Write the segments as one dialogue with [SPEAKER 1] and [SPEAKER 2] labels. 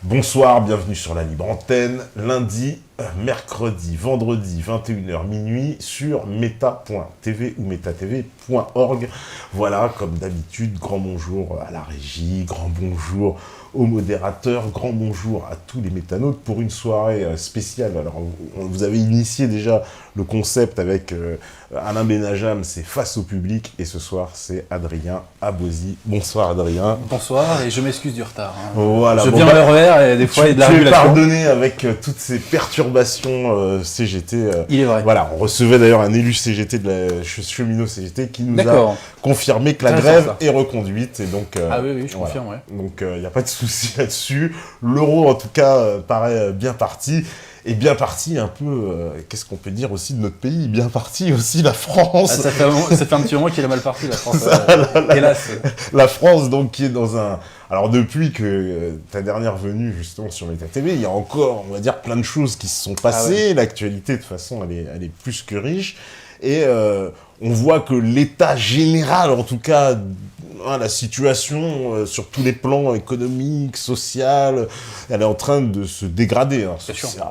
[SPEAKER 1] Bonsoir, bienvenue sur la libre antenne, lundi, mercredi, vendredi, 21h minuit sur meta.tv ou metatv.org. Voilà, comme d'habitude, grand bonjour à la régie, grand bonjour aux modérateurs, grand bonjour à tous les métanautes pour une soirée spéciale. Alors, vous avez initié déjà le concept avec Alain Benajam, c'est face au public, et ce soir, c'est Adrien Abosi. Bonsoir Adrien.
[SPEAKER 2] Bonsoir, et je m'excuse du retard.
[SPEAKER 1] Voilà,
[SPEAKER 2] je viens à l'heure et des fois il y a de la
[SPEAKER 1] tu es
[SPEAKER 2] régulation.
[SPEAKER 1] pardonné avec toutes ces perturbations CGT.
[SPEAKER 2] Il est vrai.
[SPEAKER 1] Voilà, on recevait d'ailleurs un élu CGT de la cheminot CGT qui nous a confirmé que la grève est reconduite. Et donc,
[SPEAKER 2] ah oui, je confirme, ouais.
[SPEAKER 1] Donc il n'y a pas de souci là-dessus. L'euro, en tout cas, paraît bien parti. Et bien parti un peu, qu'est-ce qu'on peut dire aussi de notre pays? Bien parti aussi la France.
[SPEAKER 2] Ah, ça fait un petit moment qu'il est mal parti, la France. Hélas.
[SPEAKER 1] La France, donc, qui est dans un... Alors, depuis que ta dernière venue, justement, sur Meta TV, il y a encore, on va dire, plein de choses qui se sont passées. Ah ouais. L'actualité, de toute façon, elle est plus que riche. Et on voit que l'état général, en tout cas... la situation sur tous les plans économiques, social, elle est en train de se dégrader. Hein.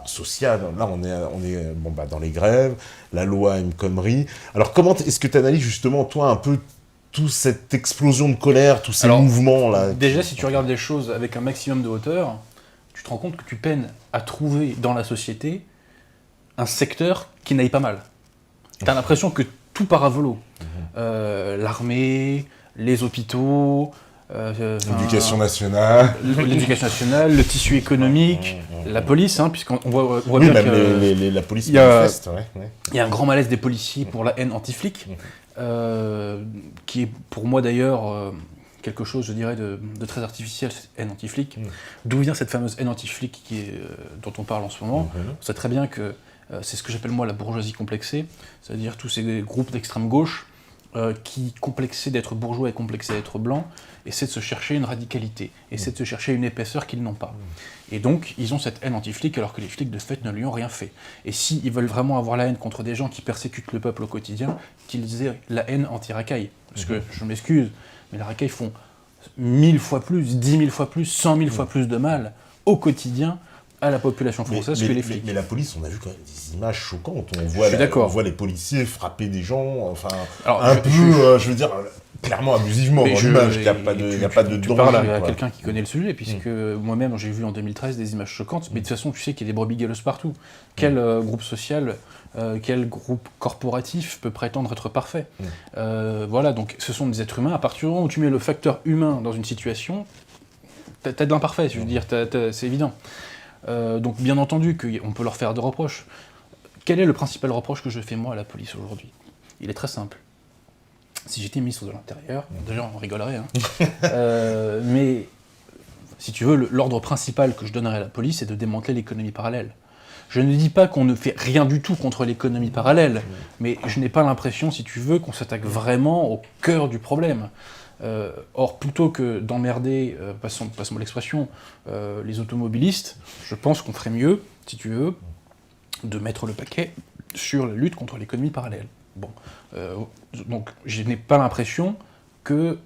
[SPEAKER 1] Social, là on est bon, dans les grèves, la loi El Khomri. Alors comment est-ce que tu analyses justement toi un peu toute cette explosion de colère, tous ces mouvements là?
[SPEAKER 2] Déjà, si tu regardes les choses avec un maximum de hauteur, tu te rends compte que tu peines à trouver dans la société un secteur qui n'aille pas mal. Tu as l'impression que tout part à volo. L'armée, les hôpitaux,
[SPEAKER 1] l'éducation nationale,
[SPEAKER 2] le tissu économique, la police, hein, puisqu'on voit
[SPEAKER 1] oui,
[SPEAKER 2] bien
[SPEAKER 1] que la police manifeste.
[SPEAKER 2] Il y a un grand malaise des policiers pour la haine anti-flic, qui est pour moi d'ailleurs quelque chose, je dirais, de très artificiel, cette haine anti-flic. D'où vient cette fameuse haine anti-flic dont on parle en ce moment? On sait très bien que c'est ce que j'appelle moi la bourgeoisie complexée, c'est-à-dire tous ces groupes d'extrême gauche qui, complexés d'être bourgeois et complexés d'être blancs, essaient de se chercher une radicalité, essaient de se chercher une épaisseur qu'ils n'ont pas. Et donc, ils ont cette haine anti-flic alors que les flics, de fait, ne lui ont rien fait. Et s'ils veulent vraiment avoir la haine contre des gens qui persécutent le peuple au quotidien, qu'ils aient la haine anti-racaille. Parce que, je m'excuse, mais les racailles font 1000 fois plus, 10 000 fois plus, 100 000 fois plus de mal au quotidien à la population française que les flics.
[SPEAKER 1] Mais la police, on a vu quand même des images choquantes. On voit les policiers frapper des gens, enfin, alors, je veux dire, clairement abusivement dans l'image, il n'y a pas de danger.
[SPEAKER 2] Tu parles à quelqu'un qui connaît le sujet, puisque moi-même j'ai vu en 2013 des images choquantes, mais de toute façon tu sais qu'il y a des brebis galeuses partout. Quel groupe social, quel groupe corporatif peut prétendre être parfait? Voilà, donc ce sont des êtres humains. À partir du moment où tu mets le facteur humain dans une situation, t'as de l'imparfait, je veux dire, c'est évident. Donc bien entendu qu'on peut leur faire des reproches. Quel est le principal reproche que je fais moi à la police aujourd'hui? Il est très simple. Si j'étais ministre de l'Intérieur, déjà on rigolerait, hein. Mais si tu veux, l'ordre principal que je donnerais à la police, c'est de démanteler l'économie parallèle. Je ne dis pas qu'on ne fait rien du tout contre l'économie parallèle, mais je n'ai pas l'impression, si tu veux, qu'on s'attaque vraiment au cœur du problème. Or, plutôt que d'emmerder, passons-moi l'expression, les automobilistes, je pense qu'on ferait mieux, si tu veux, de mettre le paquet sur la lutte contre l'économie parallèle. Bon, donc je n'ai pas l'impression que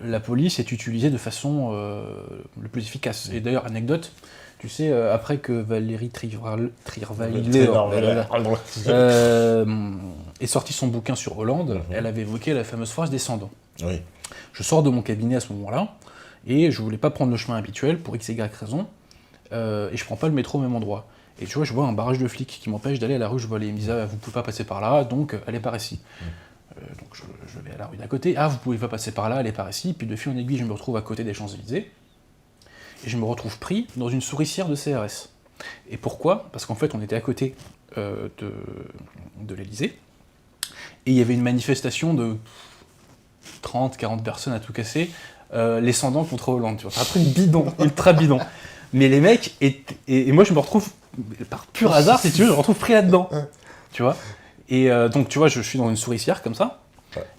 [SPEAKER 2] la police est utilisée de façon le plus efficace. Et d'ailleurs, anecdote, tu sais, après que Valérie Trierweiler est sorti son bouquin sur Hollande, elle avait évoqué la fameuse phrase descendant.
[SPEAKER 1] Oui.
[SPEAKER 2] Je sors de mon cabinet à ce moment-là, et je voulais pas prendre le chemin habituel pour x, y raison, et je prends pas le métro au même endroit. Et tu vois, je vois un barrage de flics qui m'empêche d'aller à la rue, je vois les disent vous pouvez pas passer par là, donc allez par ici. Donc je vais à la rue d'à côté, vous pouvez pas passer par là, allez par ici, puis de fil en aiguille, je me retrouve à côté des Champs-Élysées, et je me retrouve pris dans une souricière de CRS. Et pourquoi? Parce qu'en fait, on était à côté de l'Élysée, et il y avait une manifestation de 30-40 personnes à tout casser, les Cendants contre Hollande, tu vois. Un truc bidon, ultra bidon. Mais les mecs, et moi je me retrouve, par pur hasard, si tu veux, je me retrouve pris là-dedans, tu vois. Et donc, tu vois, je suis dans une souricière comme ça,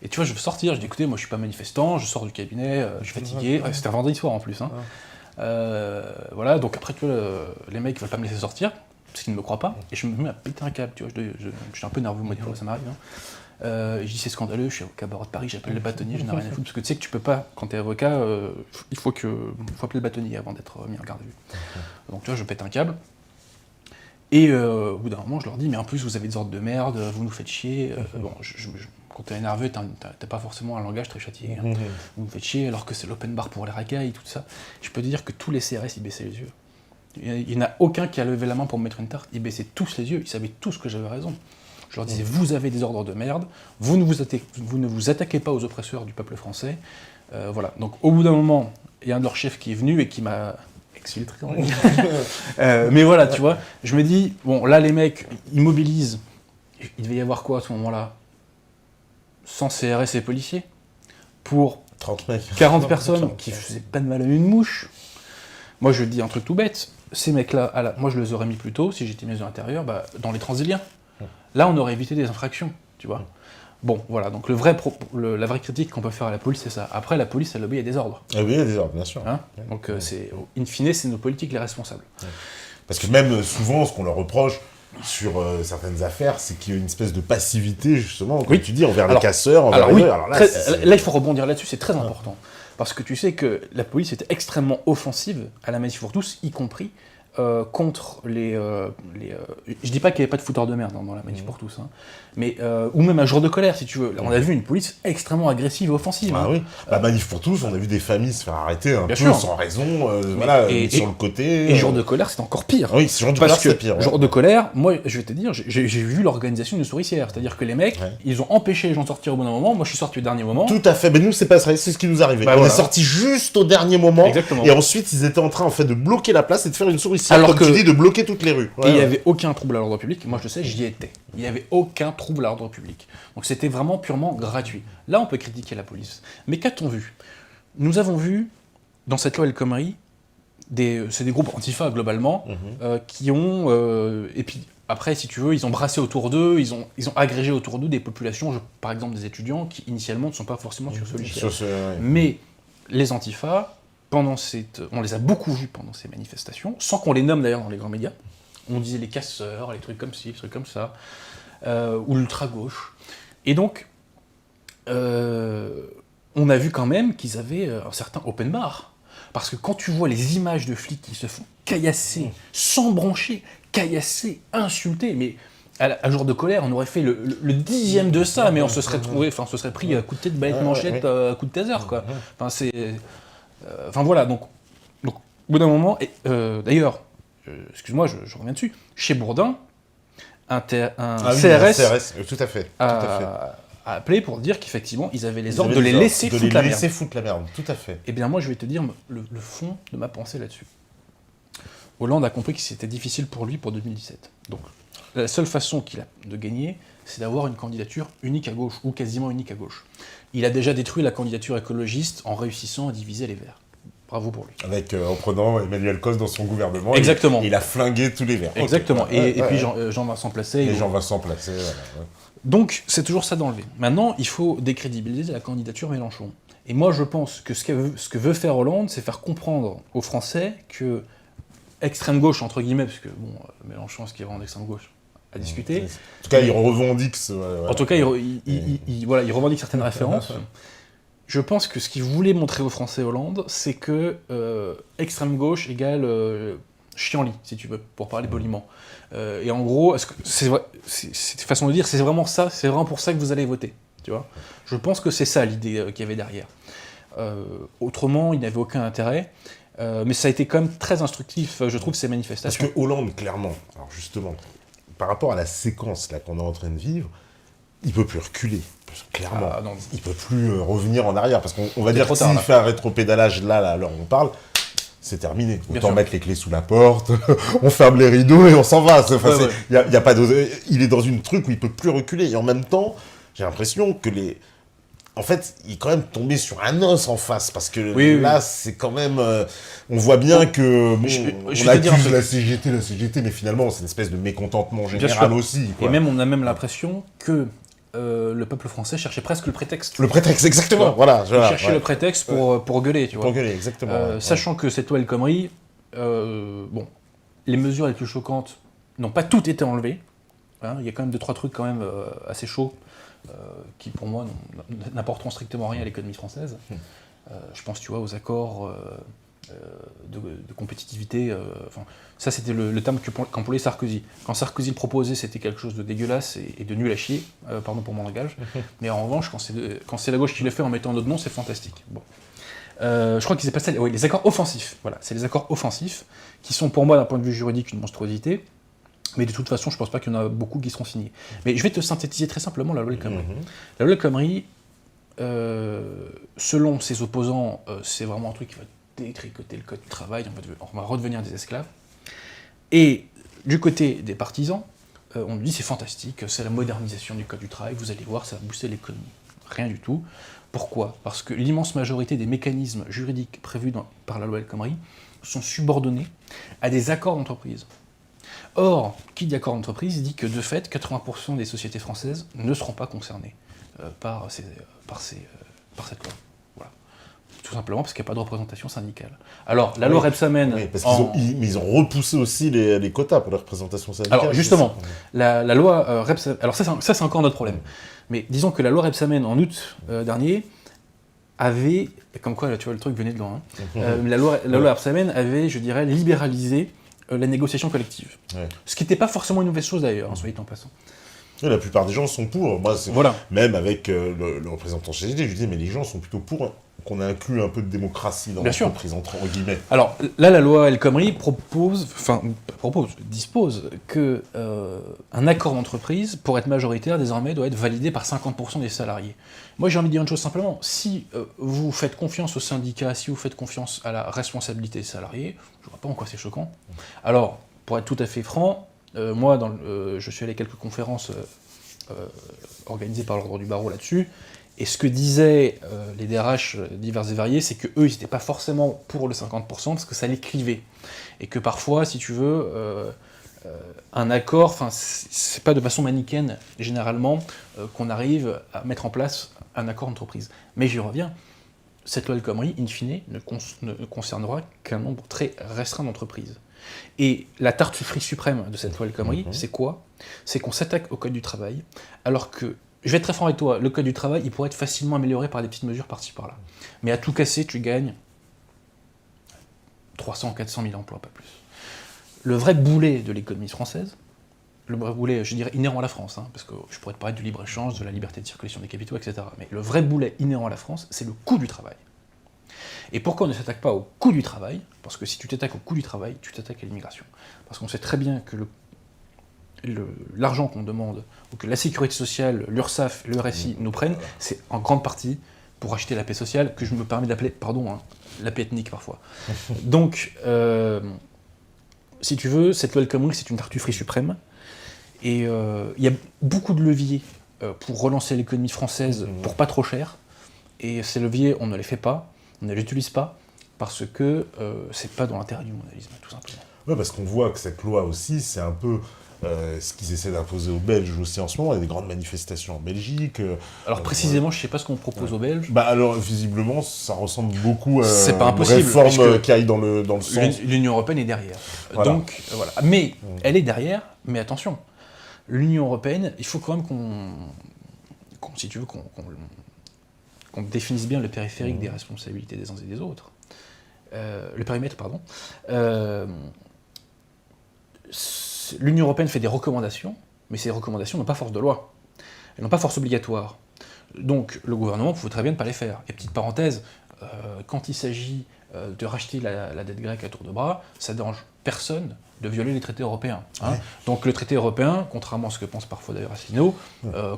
[SPEAKER 2] et tu vois, je veux sortir, je dis écoutez, moi je suis pas manifestant, je sors du cabinet, je suis fatigué, c'était un vendredi soir en plus, hein. Voilà, donc après, tu vois, les mecs veulent pas me laisser sortir, parce qu'ils ne me croient pas, et je me mets à péter un câble, tu vois, je suis un peu nerveux, moi, des fois, ça m'arrive, hein. Je dis c'est scandaleux, je suis avocat barreau de Paris, j'appelle le bâtonnier, je n'ai rien à foutre, parce que tu sais que tu peux pas, quand tu es avocat, il faut appeler le bâtonnier avant d'être mis en garde à vue. Donc tu vois, je pète un câble. Et au bout d'un moment, je leur dis, mais en plus, vous avez des ordres de merde, vous nous faites chier. Bon, quand t'es énervé, t'as pas forcément un langage très châtié. Hein. Vous nous faites chier alors que c'est l'open bar pour les racailles, tout ça. Je peux te dire que tous les CRS, ils baissaient les yeux. Il n'y en a aucun qui a levé la main pour me mettre une tarte. Ils baissaient tous les yeux, ils savaient tous que j'avais raison. Je leur disais, vous avez des ordres de merde, vous ne vous attaquez pas aux oppresseurs du peuple français. Voilà. Donc au bout d'un moment, il y a un de leurs chefs qui est venu et qui m'a exfiltré. Mais voilà, tu vois, je me dis, bon, là les mecs, ils mobilisent. Il devait y avoir quoi à ce moment-là ? 100 CRS et policiers pour
[SPEAKER 1] 30 mecs.
[SPEAKER 2] 40 personnes qui faisaient pas de mal à une mouche. Moi, je dis un truc tout bête. Ces mecs-là, moi, je les aurais mis plus tôt, si j'étais ministre de l'Intérieur, dans les Transiliens. Là, on aurait évité des infractions, tu vois. Bon, voilà. Donc, la vraie critique qu'on peut faire à la police, c'est ça. Après, la police, elle obéit à des ordres.
[SPEAKER 1] Elle obéit à des ordres, bien sûr.
[SPEAKER 2] Hein, donc, in fine, c'est nos politiques les responsables.
[SPEAKER 1] Parce que même souvent, ce qu'on leur reproche sur certaines affaires, c'est qu'il y a une espèce de passivité, justement, comme tu dis, envers les casseurs, envers les... Alors
[SPEAKER 2] là, il faut rebondir là-dessus, c'est très important. Parce que tu sais que la police était extrêmement offensive à la Manif pour tous, y compris contre les... je dis pas qu'il n'y avait pas de fouteurs de merde dans la Manif pour tous, hein, mais, ou même un jour de colère, si tu veux. Là, on a vu une police extrêmement agressive et offensive.
[SPEAKER 1] Ah oui, la Manif pour tous, on a vu des familles se faire arrêter un peu
[SPEAKER 2] sûr.
[SPEAKER 1] sans raison, sur le côté...
[SPEAKER 2] Et jour de colère, c'est encore pire.
[SPEAKER 1] Oui, jour de colère, c'est pire.
[SPEAKER 2] Jour de colère, moi, je vais te dire, j'ai vu l'organisation d'une souricière. C'est-à-dire que les mecs, ils ont empêché les gens de sortir au bon moment. Moi, je suis sorti au dernier moment.
[SPEAKER 1] Tout à fait. Mais nous, c'est pas ça. C'est ce qui nous arrivait. On est sorti juste au dernier moment.
[SPEAKER 2] Exactement.
[SPEAKER 1] Et ensuite, ils étaient en train, en fait, de bloquer la place et de faire une souricière.
[SPEAKER 2] Alors
[SPEAKER 1] comme tu dis, de bloquer toutes les rues.
[SPEAKER 2] Et il n'y avait aucun trouble à l'ordre public. Moi, je le sais, j'y étais. Il n'y avait aucun trouble à l'ordre public. Donc, c'était vraiment purement gratuit. Là, on peut critiquer la police. Mais qu'a-t-on vu ? Nous avons vu, dans cette loi El Khomri, c'est des groupes antifa, globalement, qui ont... et puis, après, si tu veux, ils ont brassé autour d'eux, ils ont agrégé autour d'eux des populations, par exemple des étudiants, qui, initialement, ne sont pas forcément sur ce logiciel. Mais les antifas... on les a beaucoup vus pendant ces manifestations, sans qu'on les nomme d'ailleurs dans les grands médias. On disait les casseurs, les trucs comme ci, les trucs comme ça, ou l'ultra-gauche. Et donc, on a vu quand même qu'ils avaient un certain open bar. Parce que quand tu vois les images de flics qui se font caillasser, sans broncher, caillasser, insulter, mais à jour de colère, on aurait fait le dixième de ça, mais on se serait pris à coup de tête, balayette manchette, à coup de taser, quoi. Enfin voilà, donc au bout d'un moment, d'ailleurs, excuse-moi, je reviens dessus, chez Bourdin, un CRS,
[SPEAKER 1] tout à fait.
[SPEAKER 2] A appelé pour dire qu'effectivement, ils avaient les ordres de les laisser foutre la merde.
[SPEAKER 1] Tout à fait.
[SPEAKER 2] Eh bien moi, je vais te dire le fond de ma pensée là-dessus. Hollande a compris que c'était difficile pour lui pour 2017. Donc, la seule façon qu'il a de gagner, c'est d'avoir une candidature unique à gauche, ou quasiment unique à gauche. Il a déjà détruit la candidature écologiste en réussissant à diviser les Verts. Bravo pour lui.
[SPEAKER 1] En prenant Emmanuel Cos dans son gouvernement.
[SPEAKER 2] Exactement.
[SPEAKER 1] Il a flingué tous les Verts.
[SPEAKER 2] Exactement. Et puis Jean-Vincent Placé.
[SPEAKER 1] Et Jean-Vincent Placé, voilà.
[SPEAKER 2] Donc, c'est toujours ça d'enlever. Maintenant, il faut décrédibiliser la candidature Mélenchon. Et moi, je pense que ce que veut faire Hollande, c'est faire comprendre aux Français que extrême gauche, entre guillemets, parce que Mélenchon, ce qui est vraiment d'extrême gauche, à discuter.
[SPEAKER 1] En tout cas, il revendique...
[SPEAKER 2] En tout cas, il revendique certaines références. Je pense que ce qu'il voulait montrer aux Français Hollande, c'est que extrême gauche égale chienlit, si tu veux, pour parler poliment. Et en gros, c'est façon de dire, c'est vraiment ça, c'est vraiment pour ça que vous allez voter. Tu vois, je pense que c'est ça l'idée qu'il y avait derrière. Autrement, il n'avait aucun intérêt. Mais ça a été quand même très instructif, je trouve, ces manifestations.
[SPEAKER 1] Parce que Hollande, clairement, alors justement, par rapport à la séquence là qu'on est en train de vivre, il peut plus reculer. Clairement, il peut plus revenir en arrière. Parce qu'on va dire que s'il fait un rétropédalage là, à l'heure où on parle, c'est terminé. Autant mettre les clés sous la porte, on ferme les rideaux et on s'en va. Y a pas il est dans une truc où il peut plus reculer. Et en même temps, j'ai l'impression que en fait, il est quand même tombé sur un os en face, parce que là, c'est quand même... on voit bien que... on accuse la CGT, mais finalement, c'est une espèce de mécontentement général aussi. Quoi.
[SPEAKER 2] Et même, on a même l'impression que le peuple français cherchait presque le prétexte.
[SPEAKER 1] Le prétexte, exactement, voilà.
[SPEAKER 2] Il cherchait le prétexte pour gueuler, tu vois.
[SPEAKER 1] Pour gueuler, exactement.
[SPEAKER 2] Sachant que cette loi El Khomri, les mesures les plus choquantes n'ont pas toutes été enlevées. Hein, il y a quand même 2-3 trucs quand même assez chauds. qui pour moi n'apporteront strictement rien à l'économie française. Je pense, tu vois, aux accords de compétitivité. Ça, c'était le terme qu'employait Sarkozy. Quand Sarkozy le proposait, c'était quelque chose de dégueulasse et de nul à chier, pardon pour mon langage. Mais en revanche, quand c'est la gauche qui le fait en mettant d'autres noms, c'est fantastique. Bon. Je crois qu'ils s'est passé les accords offensifs. Voilà, c'est les accords offensifs qui sont pour moi, d'un point de vue juridique, une monstruosité. Mais de toute façon, je ne pense pas qu'il y en a beaucoup qui seront signés. Mais je vais te synthétiser très simplement la loi El Khomri. La loi El Khomri, selon ses opposants, c'est vraiment un truc qui va détricoter le code du travail, on va redevenir des esclaves. Et du côté des partisans, on nous dit c'est fantastique, c'est la modernisation du code du travail, vous allez voir, ça va booster l'économie. Rien du tout. Pourquoi ? Parce que l'immense majorité des mécanismes juridiques prévus par la loi El Khomri sont subordonnés à des accords d'entreprise. Or, qui dit accord d'entreprise dit que de fait, 80% des sociétés françaises ne seront pas concernées par cette loi. Voilà. Tout simplement parce qu'il n'y a pas de représentation syndicale. Alors, la loi Rebsamen...
[SPEAKER 1] Oui, parce qu'ils ont repoussé aussi les quotas pour la représentation syndicale.
[SPEAKER 2] Alors, justement, la loi Rebsamen... Alors ça, c'est encore notre problème. Mais disons que la loi Rebsamen, en août dernier, avait... Comme quoi, là, tu vois, le truc venait de loin. La loi Rebsamen avait, je dirais, libéralisé la négociation collective. Ouais. Ce qui n'était pas forcément une mauvaise chose d'ailleurs, soit dit en passant.
[SPEAKER 1] Et la plupart des gens sont pour. Moi, même avec le représentant CGT, je lui dis, mais les gens sont plutôt pour qu'on inclue un peu de démocratie dans l'entreprise, entre guillemets.
[SPEAKER 2] Alors là, la loi El Khomri dispose que un accord d'entreprise, pour être majoritaire, désormais, doit être validé par 50% des salariés. Moi, j'ai envie de dire une chose simplement. Si vous faites confiance aux syndicats, si vous faites confiance à la responsabilité des salariés, je ne vois pas en quoi c'est choquant. Alors, pour être tout à fait franc, moi, je suis allé à quelques conférences organisées par l'Ordre du Barreau là-dessus, et ce que disaient les DRH divers et variés, c'est qu'eux, ils n'étaient pas forcément pour le 50%, parce que ça les clivait. Et que parfois, si tu veux, un accord, c'est pas de façon manichéenne, généralement, qu'on arrive à mettre en place un accord d'entreprise. Mais j'y reviens, cette loi El Khomri, in fine, ne concernera qu'un nombre très restreint d'entreprises. Et la tartufferie suprême de cette loi El Khomri, c'est quoi ? C'est qu'on s'attaque au code du travail, alors que, je vais être très franc avec toi, le code du travail, il pourrait être facilement amélioré par des petites mesures par-ci par-là. Mais à tout casser, tu gagnes 300 ou 400 000 emplois, pas plus. Le vrai boulet de l'économie française, le vrai boulet, je dirais, inhérent à la France, parce que je pourrais te parler du libre-échange, de la liberté de circulation des capitaux, etc. Mais le vrai boulet inhérent à la France, c'est le coût du travail. Et pourquoi on ne s'attaque pas au coût du travail ? Parce que si tu t'attaques au coût du travail, tu t'attaques à l'immigration. Parce qu'on sait très bien que l'argent qu'on demande, ou que la sécurité sociale, l'URSSAF, le RSI nous prennent, c'est en grande partie pour acheter la paix sociale, que je me permets d'appeler, la paix ethnique parfois. Donc, si tu veux, cette loi El Khomri, c'est une tartufferie suprême, et il y a beaucoup de leviers pour relancer l'économie française pour pas trop cher, et ces leviers, on ne les fait pas, on ne les utilise pas, parce que c'est pas dans l'intérêt du mondialisme, tout simplement.
[SPEAKER 1] Oui, parce qu'on voit que cette loi aussi, c'est un peu ce qu'ils essaient d'imposer aux Belges aussi en ce moment. Il y a des grandes manifestations en Belgique.
[SPEAKER 2] Alors précisément, je ne sais pas ce qu'on propose aux Belges.
[SPEAKER 1] Alors, visiblement, ça ressemble beaucoup à
[SPEAKER 2] une
[SPEAKER 1] réforme qui aille dans le sens...
[SPEAKER 2] L'Union européenne est derrière. Voilà. Donc, voilà. Mais, elle est derrière, mais attention, l'Union européenne, il faut quand même qu'on définisse bien le périphérique des responsabilités des uns et des autres. Le périmètre, pardon. L'Union européenne fait des recommandations, mais ces recommandations n'ont pas force de loi. Elles n'ont pas force obligatoire. Donc le gouvernement pouvait très bien ne pas les faire. Et petite parenthèse, quand il s'agit de racheter la dette grecque à tour de bras, ça ne dérange personne de violer les traités européens. Ouais. Donc le traité européen, contrairement à ce que pense parfois d'ailleurs Asselineau,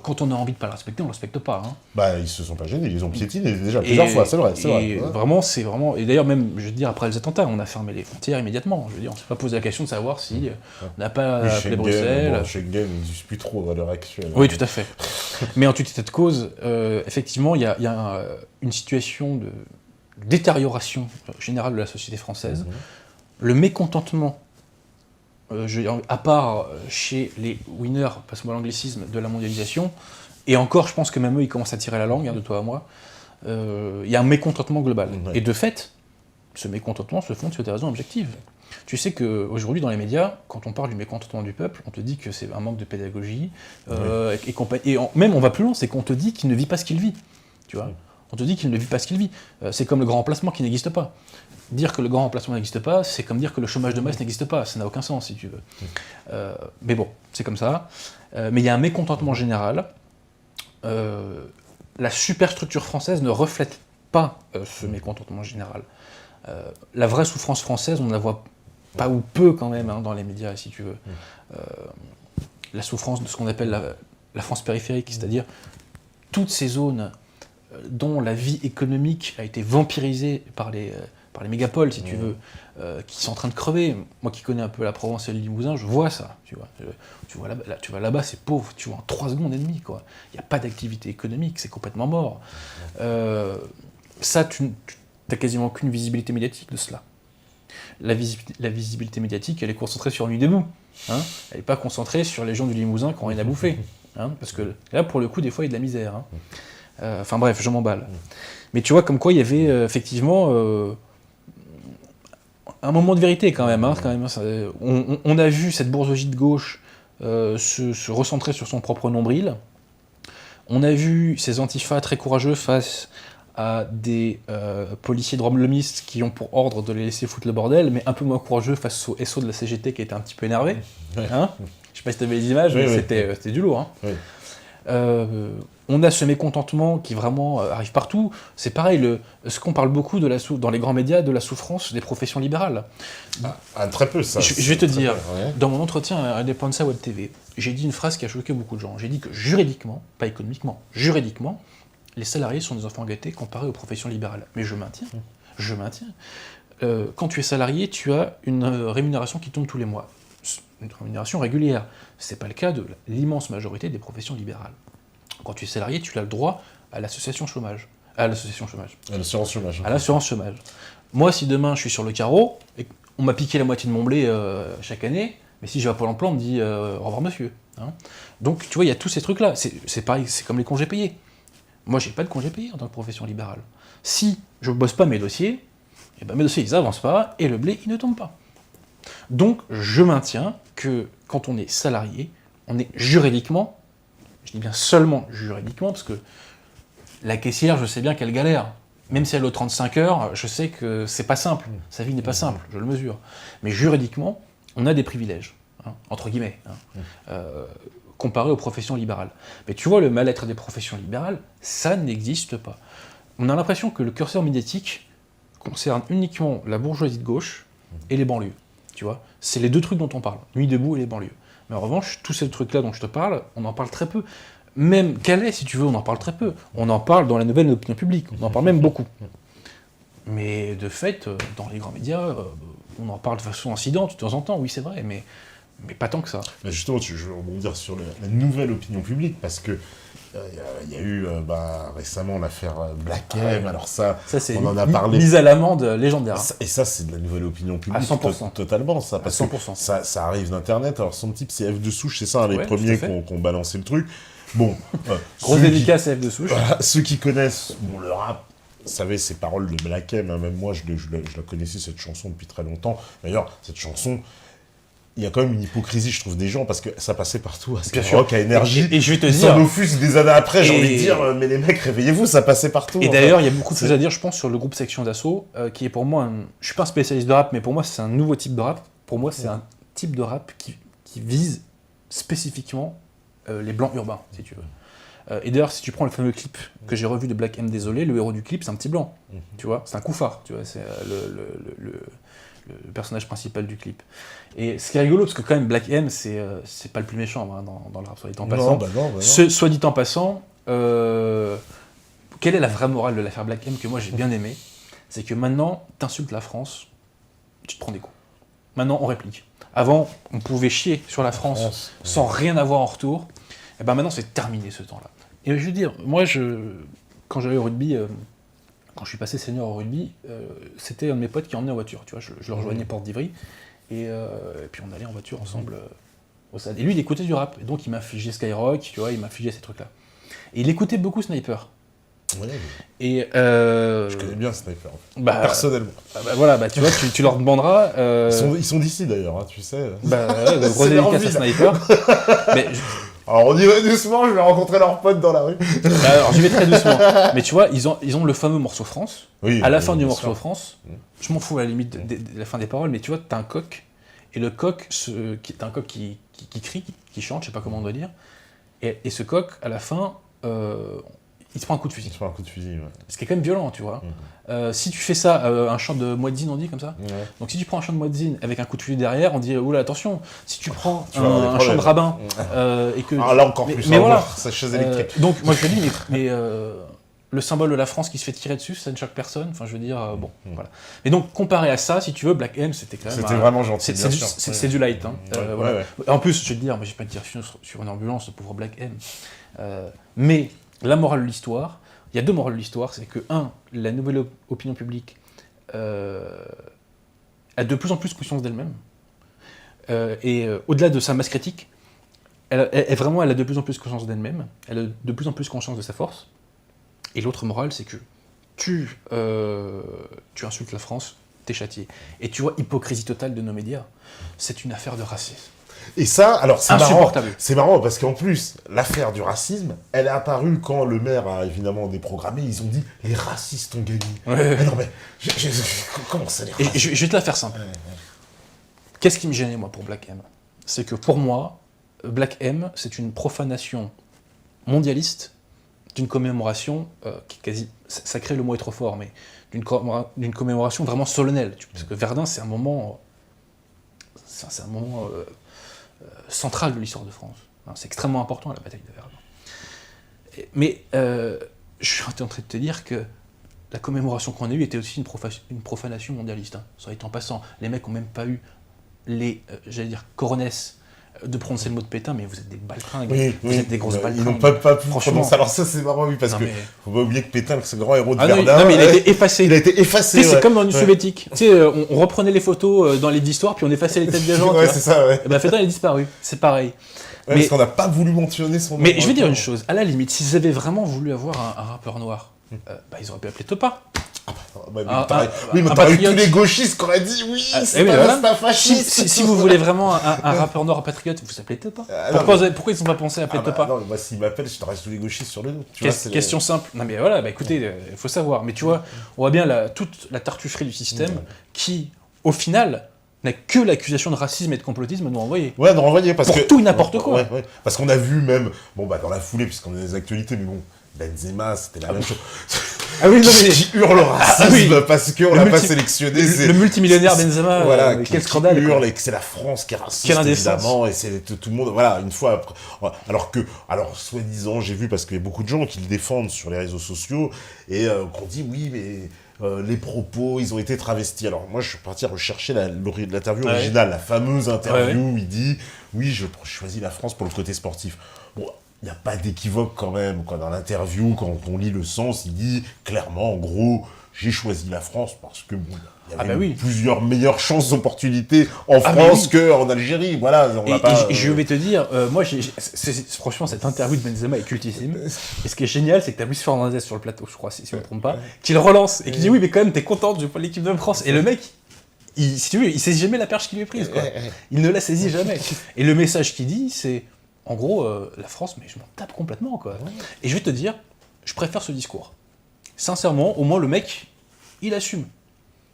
[SPEAKER 2] quand on a envie de ne pas le respecter, on ne le respecte pas.
[SPEAKER 1] Ils se sont pas gênés, ils ont piétiné déjà plusieurs fois, c'est vrai.
[SPEAKER 2] Et vraiment, c'est vraiment... Et d'ailleurs, même, je veux dire, après les attentats, on a fermé les frontières immédiatement. Je veux dire, on ne s'est pas posé la question de savoir si on n'a pas appelé Bruxelles...
[SPEAKER 1] Schengen n'existe plus trop à l'heure actuelle.
[SPEAKER 2] Oui, tout à fait. Mais en tout état de cause, effectivement, il y a une situation de détérioration générale de la société française. Le mécontentement, à part chez les winners, passe-moi l'anglicisme, de la mondialisation, et encore, je pense que même eux, ils commencent à tirer la langue, de toi à moi, il y a un mécontentement global. Et de fait, ce mécontentement se fonde sur des raisons objectives. Tu sais qu'aujourd'hui, dans les médias, quand on parle du mécontentement du peuple, on te dit que c'est un manque de pédagogie, même on va plus loin, c'est qu'on te dit qu'il ne vit pas ce qu'il vit, tu vois. On te dit qu'il ne vit pas ce qu'il vit. C'est comme le grand remplacement qui n'existe pas. Dire que le grand remplacement n'existe pas, c'est comme dire que le chômage de masse n'existe pas, ça n'a aucun sens, si tu veux. Mais bon, c'est comme ça. Mais il y a un mécontentement général. La superstructure française ne reflète pas ce mécontentement général. La vraie souffrance française, on ne la voit pas ou peu quand même dans les médias, si tu veux. La souffrance de ce qu'on appelle la France périphérique, c'est-à-dire toutes ces zones dont la vie économique a été vampirisée par les mégapoles, si tu veux, qui sont en train de crever. Moi qui connais un peu la Provence et le Limousin, je vois ça. Tu vois là-bas, c'est pauvre, tu vois, en 3 secondes et demie, quoi. Il n'y a pas d'activité économique, c'est complètement mort. Ça, tu n'as quasiment aucune visibilité médiatique de cela. La visibilité médiatique, elle est concentrée sur Nuit debout. Hein, elle n'est pas concentrée sur les gens du Limousin qui n'ont rien à bouffer. Hein, parce que là, pour le coup, des fois, il y a de la misère. Hein. Enfin bref, je m'emballe. Mais tu vois, comme quoi il y avait effectivement un moment de vérité quand même. On a vu cette bourgeoisie de gauche se recentrer sur son propre nombril. On a vu ces antifas très courageux face à des policiers droit-lomistes qui ont pour ordre de les laisser foutre le bordel, mais un peu moins courageux face au SO de la CGT qui était un petit peu énervé. Hein, je sais pas si tu avais les images, mais c'était du lourd. Hein. Oui. On a ce mécontentement qui vraiment arrive partout. C'est pareil, ce qu'on parle beaucoup dans les grands médias de la souffrance des professions libérales.
[SPEAKER 1] Très peu, ça.
[SPEAKER 2] Je vais te dire, dans mon entretien à Indépendance Web TV, j'ai dit une phrase qui a choqué beaucoup de gens. J'ai dit que juridiquement, pas économiquement, juridiquement, les salariés sont des enfants gâtés comparés aux professions libérales. Mais je maintiens. Quand tu es salarié, tu as une rémunération qui tombe tous les mois. Une rémunération régulière. C'est pas le cas de l'immense majorité des professions libérales. Quand tu es salarié, tu as le droit à l'association chômage. À l'assurance chômage. À l'assurance chômage. Moi, si demain je suis sur le carreau, et on m'a piqué la moitié de mon blé chaque année, mais si je vais à Pôle emploi, on me dit au revoir monsieur. Hein. Donc tu vois, il y a tous ces trucs-là. C'est pareil, c'est comme les congés payés. Moi, j'ai pas de congés payés en tant que profession libérale. Si je bosse pas mes dossiers, eh ben mes dossiers ils avancent pas et le blé il ne tombe pas. Donc, je maintiens que quand on est salarié, on est juridiquement, je dis bien seulement juridiquement, parce que la caissière, je sais bien qu'elle galère. Même si elle est aux 35 heures, je sais que c'est pas simple. Sa vie n'est pas simple, je le mesure. Mais juridiquement, on a des privilèges, entre guillemets, comparé aux professions libérales. Mais tu vois, le mal-être des professions libérales, ça n'existe pas. On a l'impression que le curseur médiatique concerne uniquement la bourgeoisie de gauche et les banlieues. Tu vois, c'est les deux trucs dont on parle, Nuit debout et les banlieues. Mais en revanche, tous ces trucs-là dont je te parle, on en parle très peu. Même Calais, si tu veux, on en parle très peu. On en parle dans la nouvelle opinion publique, on en parle même beaucoup. Mais de fait, dans les grands médias, on en parle de façon incidente de temps en temps, oui c'est vrai, mais pas tant que ça.
[SPEAKER 1] Mais justement, je veux rebondir sur la nouvelle opinion publique, parce que il y a eu récemment l'affaire Black M, alors ça
[SPEAKER 2] c'est
[SPEAKER 1] on en a parlé.
[SPEAKER 2] Mise à l'amende légendaire.
[SPEAKER 1] Et ça, c'est de la nouvelle opinion publique.
[SPEAKER 2] À 100%.
[SPEAKER 1] Totalement, ça. Parce que ça arrive d'Internet. Alors, son type, c'est F de Souche, c'est ça, les premiers qui ont balancé le truc. Bon.
[SPEAKER 2] Grosse dédicace à F de Souche.
[SPEAKER 1] Ceux qui connaissent le rap, vous savez, ces paroles de Black M, même moi, je la connaissais, cette chanson, depuis très longtemps. D'ailleurs, cette chanson, il y a quand même une hypocrisie, je trouve, des gens, parce que ça passait partout, à Skyrock, à Énergie.
[SPEAKER 2] Et je vais te dire...
[SPEAKER 1] Sans offus, des années après, j'ai envie de dire, mais les mecs, réveillez-vous, ça passait partout.
[SPEAKER 2] Et d'ailleurs, il y a beaucoup de choses à dire, je pense, sur le groupe Section d'Assaut, qui est pour moi, je suis pas un spécialiste de rap, mais pour moi, c'est un nouveau type de rap. Pour moi, c'est un type de rap qui vise spécifiquement les blancs urbains, si tu veux. Et d'ailleurs, si tu prends le fameux clip que j'ai revu de Black M, désolé, le héros du clip, c'est un petit blanc, tu vois, c'est un couffard, tu vois, c'est le personnage principal du clip. Et ce qui est rigolo, parce que quand même Black M, c'est pas le plus méchant dans le rap, soit dit en passant.
[SPEAKER 1] Non.
[SPEAKER 2] Soit dit en passant, quelle est la vraie morale de l'affaire Black M que moi j'ai bien aimé? C'est que maintenant, t'insultes la France, tu te prends des coups. Maintenant, on réplique. Avant, on pouvait chier sur la France sans rien avoir en retour. Et ben maintenant, c'est terminé ce temps-là. Et je veux dire, moi, quand j'allais au rugby, quand je suis passé senior au rugby, c'était un de mes potes qui emmenait en voiture. Tu vois, je le rejoignais Porte d'Ivry. Et puis on allait en voiture ensemble au stade. Et lui, il écoutait du rap. Et donc, il m'infligeait Skyrock, tu vois, il m'infligeait ces trucs-là. Et il écoutait beaucoup Sniper.
[SPEAKER 1] Ouais,
[SPEAKER 2] Et
[SPEAKER 1] je connais bien Sniper, personnellement.
[SPEAKER 2] Voilà, tu vois, tu leur demanderas...
[SPEAKER 1] Ils sont d'ici d'ailleurs, hein, tu sais.
[SPEAKER 2] Gros dédicace à Sniper. Mais
[SPEAKER 1] alors on y va doucement, je vais rencontrer leurs potes dans la rue.
[SPEAKER 2] Alors j'y vais très doucement. Mais tu vois, ils ont le fameux morceau France.
[SPEAKER 1] Oui,
[SPEAKER 2] à la fin du morceau
[SPEAKER 1] sûr.
[SPEAKER 2] France, je m'en fous à la limite de la fin des paroles, mais tu vois, t'as un coq, et le coq, t'as un coq qui crie, qui chante, je sais pas comment on doit dire, et ce coq, à la fin, il se prend un coup de fusil.
[SPEAKER 1] Il se prend un coup de fusil, ouais.
[SPEAKER 2] Ce qui est quand même violent, tu vois. Si tu fais ça, un chant de muezzin, on dit comme ça.
[SPEAKER 1] Ouais.
[SPEAKER 2] Donc si tu prends un chant de muezzin avec un coup de fusil derrière, on dit oula attention. Si tu prends
[SPEAKER 1] Tu vas avoir des
[SPEAKER 2] un chant de
[SPEAKER 1] problèmes.
[SPEAKER 2] rabbin et que
[SPEAKER 1] Là encore plus,
[SPEAKER 2] mais voilà.
[SPEAKER 1] sa chaise électrique.
[SPEAKER 2] Donc moi je te dis mais le symbole de la France qui se fait tirer dessus, ça ne choque personne. Enfin je veux dire bon voilà. Et donc comparé à ça, si tu veux, Black M c'était quand même
[SPEAKER 1] vraiment gentil.
[SPEAKER 2] c'est du light. Hein. Voilà. Ouais. En plus je vais te dire, mais j'ai pas de dire sur une ambulance, le pauvre Black M. Mais la morale de l'histoire. Il y a deux morales de l'histoire, c'est que, la nouvelle opinion publique a de plus en plus conscience d'elle-même, et au-delà de sa masse critique, elle a de plus en plus conscience d'elle-même, elle a de plus en plus conscience de sa force, et l'autre morale, c'est que tu insultes la France, t'es châtié. Et tu vois, hypocrisie totale de nos médias, c'est une affaire de racisme.
[SPEAKER 1] Et ça, alors c'est
[SPEAKER 2] insupportable.
[SPEAKER 1] C'est marrant parce qu'en plus, l'affaire du racisme, elle est apparue quand le maire a évidemment déprogrammé. Ils ont dit les racistes ont gagné.
[SPEAKER 2] Ouais.
[SPEAKER 1] Mais non mais comment ça les racistes?
[SPEAKER 2] Et je vais te la faire simple. Ouais. Qu'est-ce qui me gênait moi pour Black M? C'est que pour moi, Black M, c'est une profanation mondialiste d'une commémoration qui est quasi, sacré le mot est trop fort, mais d'une commémoration vraiment solennelle. Parce que Verdun, c'est un moment central de l'histoire de France. C'est extrêmement important, la bataille de Verdun. Mais je suis en train de te dire que la commémoration qu'on a eue était aussi une profanation mondialiste. Ça été en passant, les mecs n'ont même pas eu coronesses de prononcer le mot de Pétain, mais vous êtes des baltringues, vous êtes des grosses baltringues.
[SPEAKER 1] Ils n'ont pas pu prononcer. Alors ça c'est marrant, oui, parce que faut pas oublier que Pétain, ce grand héros de Verdun...
[SPEAKER 2] Non, mais il a été effacé.
[SPEAKER 1] Il a été effacé,
[SPEAKER 2] c'est comme dans l'Union soviétique. Tu sais, on reprenait les photos dans les livres d'histoire, puis on effaçait les têtes des gens.
[SPEAKER 1] Ouais, c'est ça, ouais.
[SPEAKER 2] Et ben Pétain, il a disparu. C'est pareil.
[SPEAKER 1] Ouais, parce qu'on n'a pas voulu mentionner son nom.
[SPEAKER 2] Mais je vais dire une chose, à la limite, s'ils avaient vraiment voulu avoir un rappeur noir, ils auraient pu appeler Topa.
[SPEAKER 1] Mais t'aurais eu tous les gauchistes qui auraient dit oui, c'est pas fasciste.
[SPEAKER 2] Si vous voulez vraiment un rappeur noir patriote, vous appelez Topa. Pourquoi ils n'ont pas pensé à appeler Topa?
[SPEAKER 1] Non, moi s'ils m'appellent, je t'aurais tous les gauchistes sur le dos.
[SPEAKER 2] Question simple. Non mais voilà, écoutez, il faut savoir. Mais tu vois, on voit bien toute la tartufferie du système qui, au final, n'a que l'accusation de racisme et de complotisme à nous renvoyer.
[SPEAKER 1] Ouais, nous renvoyer parce
[SPEAKER 2] pour tout et n'importe quoi.
[SPEAKER 1] Ouais. Parce qu'on a vu même, dans la foulée, puisqu'on a des actualités, mais bon, Benzema, c'était la même chose.
[SPEAKER 2] Ah oui, non, mais...
[SPEAKER 1] qui hurle au racisme parce qu'on l'a pas sélectionné.
[SPEAKER 2] Le multimillionnaire Benzema,
[SPEAKER 1] voilà,
[SPEAKER 2] quel scandale.
[SPEAKER 1] Qui hurle et que c'est la France qui est raciste, évidemment, et c'est tout le monde, voilà, une fois après. Alors, soi-disant, j'ai vu, parce qu'il y a beaucoup de gens qui le défendent sur les réseaux sociaux, et qu'on dit, oui, mais... les propos, ils ont été travestis. Alors moi, je suis parti rechercher l'interview originale, la fameuse interview où il dit « Oui, je choisis la France pour le côté sportif ». Bon, il n'y a pas d'équivoque quand même. Dans l'interview, quand on lit le sens, il dit clairement, en gros, j'ai choisi la France parce que bon, il y avait plusieurs meilleures chances d'opportunités en France qu'en Algérie. Voilà,
[SPEAKER 2] je vais te dire, moi, franchement, cette interview de Benzema est cultissime. Et ce qui est génial, c'est que tu as Luis Fernandez sur le plateau, je crois, si je ne me trompe pas, qui le relance et qui dit oui, mais quand même, t'es contente, je prends l'équipe de France. Et le mec, si tu veux, il saisit jamais la perche qui lui est prise, quoi. Il ne la saisit jamais. Et le message qu'il dit, c'est, en gros, la France, mais je m'en tape complètement, quoi. Et je vais te dire, je préfère ce discours. Sincèrement, au moins, le mec, il assume.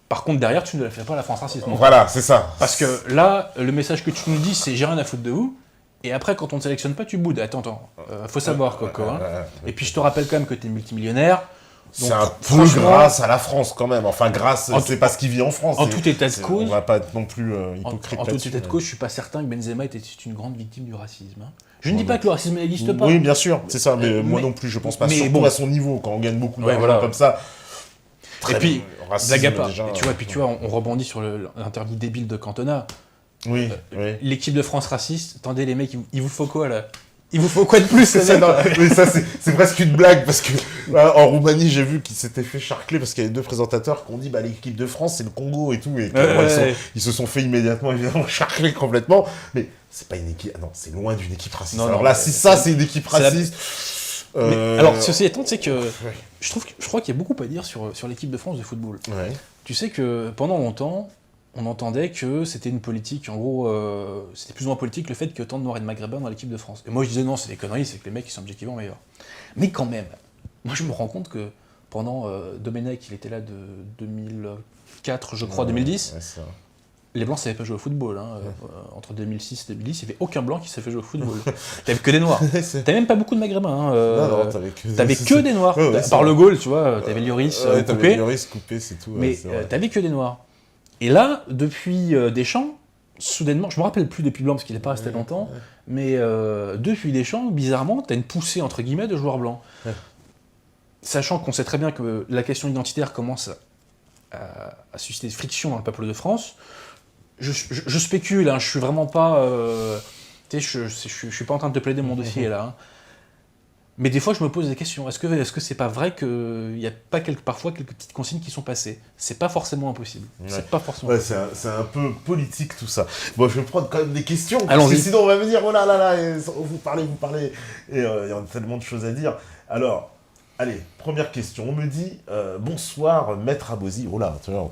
[SPEAKER 2] Par contre, derrière, tu ne la fais pas la France raciste.
[SPEAKER 1] Voilà, c'est ça.
[SPEAKER 2] Parce que là, le message que tu nous dis, c'est j'ai rien à foutre de vous. Et après, quand on ne sélectionne pas, tu boudes. Attends. Faut savoir, Coco. Et puis, je te rappelle quand même que tu es multimillionnaire.
[SPEAKER 1] C'est un peu grâce à la France, quand même. Enfin, c'est parce qu'il vit en France.
[SPEAKER 2] En tout état de cause.
[SPEAKER 1] On va pas être non plus hypocrite.
[SPEAKER 2] En tout état de cause, je suis pas certain que Benzema était une grande victime du racisme. Je ne dis pas que le racisme n'existe pas.
[SPEAKER 1] Oui, bien sûr, c'est ça. Mais moi non plus, je pense pas. Surtout à son niveau, quand on gagne beaucoup d'argent comme ça.
[SPEAKER 2] Et puis, blague à part, tu vois, on rebondit sur l'interview débile de Cantona.
[SPEAKER 1] Oui.
[SPEAKER 2] L'équipe de France raciste, attendez les mecs, il vous faut quoi là? Il vous faut quoi de plus?
[SPEAKER 1] Mais ça, c'est presque une blague, parce que en Roumanie, j'ai vu qu'ils s'étaient fait charcler, parce qu'il y a 2 présentateurs qui ont dit l'équipe de France, c'est le Congo et tout, et ils se sont fait immédiatement, évidemment, charcler complètement. Mais c'est pas une équipe... Ah non, c'est loin d'une équipe raciste. Alors là, si ça, c'est une équipe raciste...
[SPEAKER 2] Alors, ceci étant, tu sais que
[SPEAKER 1] Ouais.
[SPEAKER 2] je crois qu'il y a beaucoup à dire sur l'équipe de France de football.
[SPEAKER 1] Ouais.
[SPEAKER 2] Tu sais que pendant longtemps, on entendait que c'était une politique, en gros, c'était plus ou moins politique le fait qu'il y ait autant de Noirs et de Maghrébins dans l'équipe de France. Et moi je disais non, c'est des conneries, c'est que les mecs ils sont objectivement meilleurs. Mais quand même, moi je me rends compte que pendant Domenech, il était là de 2004, je crois, 2010,
[SPEAKER 1] Ouais, c'est ça.
[SPEAKER 2] les Blancs savaient pas jouer au football. Hein. Entre 2006 et 2010, il n'y avait aucun Blanc qui savait jouer au football. T'avais que des Noirs. T'avais même pas beaucoup de Maghrébins. Hein.
[SPEAKER 1] Non, t'avais
[SPEAKER 2] que des Noirs.
[SPEAKER 1] Ouais, ouais,
[SPEAKER 2] par
[SPEAKER 1] ça.
[SPEAKER 2] le goal, tu vois, t'avais Lloris
[SPEAKER 1] Ouais,
[SPEAKER 2] coupé.
[SPEAKER 1] t'avais Lloris coupé, c'est tout.
[SPEAKER 2] Mais
[SPEAKER 1] ouais, c'est vrai.
[SPEAKER 2] t'avais que des Noirs. Et là, depuis Deschamps, soudainement, je me rappelle plus depuis Blanc parce qu'il n'est pas resté longtemps, mais depuis Deschamps, bizarrement, t'as une poussée entre guillemets de joueurs blancs.
[SPEAKER 1] Ouais.
[SPEAKER 2] Sachant qu'on sait très bien que la question identitaire commence à susciter des frictions dans le peuple de France. Je spécule, hein, je suis vraiment pas. Tu sais, je suis pas en train de te plaider mon dossier là. Hein. Mais des fois, je me pose des questions. Est-ce que c'est pas vrai qu'il y a pas parfois quelques petites consignes qui sont passées? C'est pas forcéément impossible.
[SPEAKER 1] Ouais.
[SPEAKER 2] C'est pas forcément
[SPEAKER 1] Ouais,
[SPEAKER 2] impossible.
[SPEAKER 1] c'est un peu politique tout ça. Bon, je vais prendre quand même des questions, parce
[SPEAKER 2] Allons-y.
[SPEAKER 1] que sinon on va me dire, oh là là là, et vous parlez, et il y a tellement de choses à dire. Alors, allez, première question. On me dit, bonsoir, maître Abosi. Oh là, tu vois,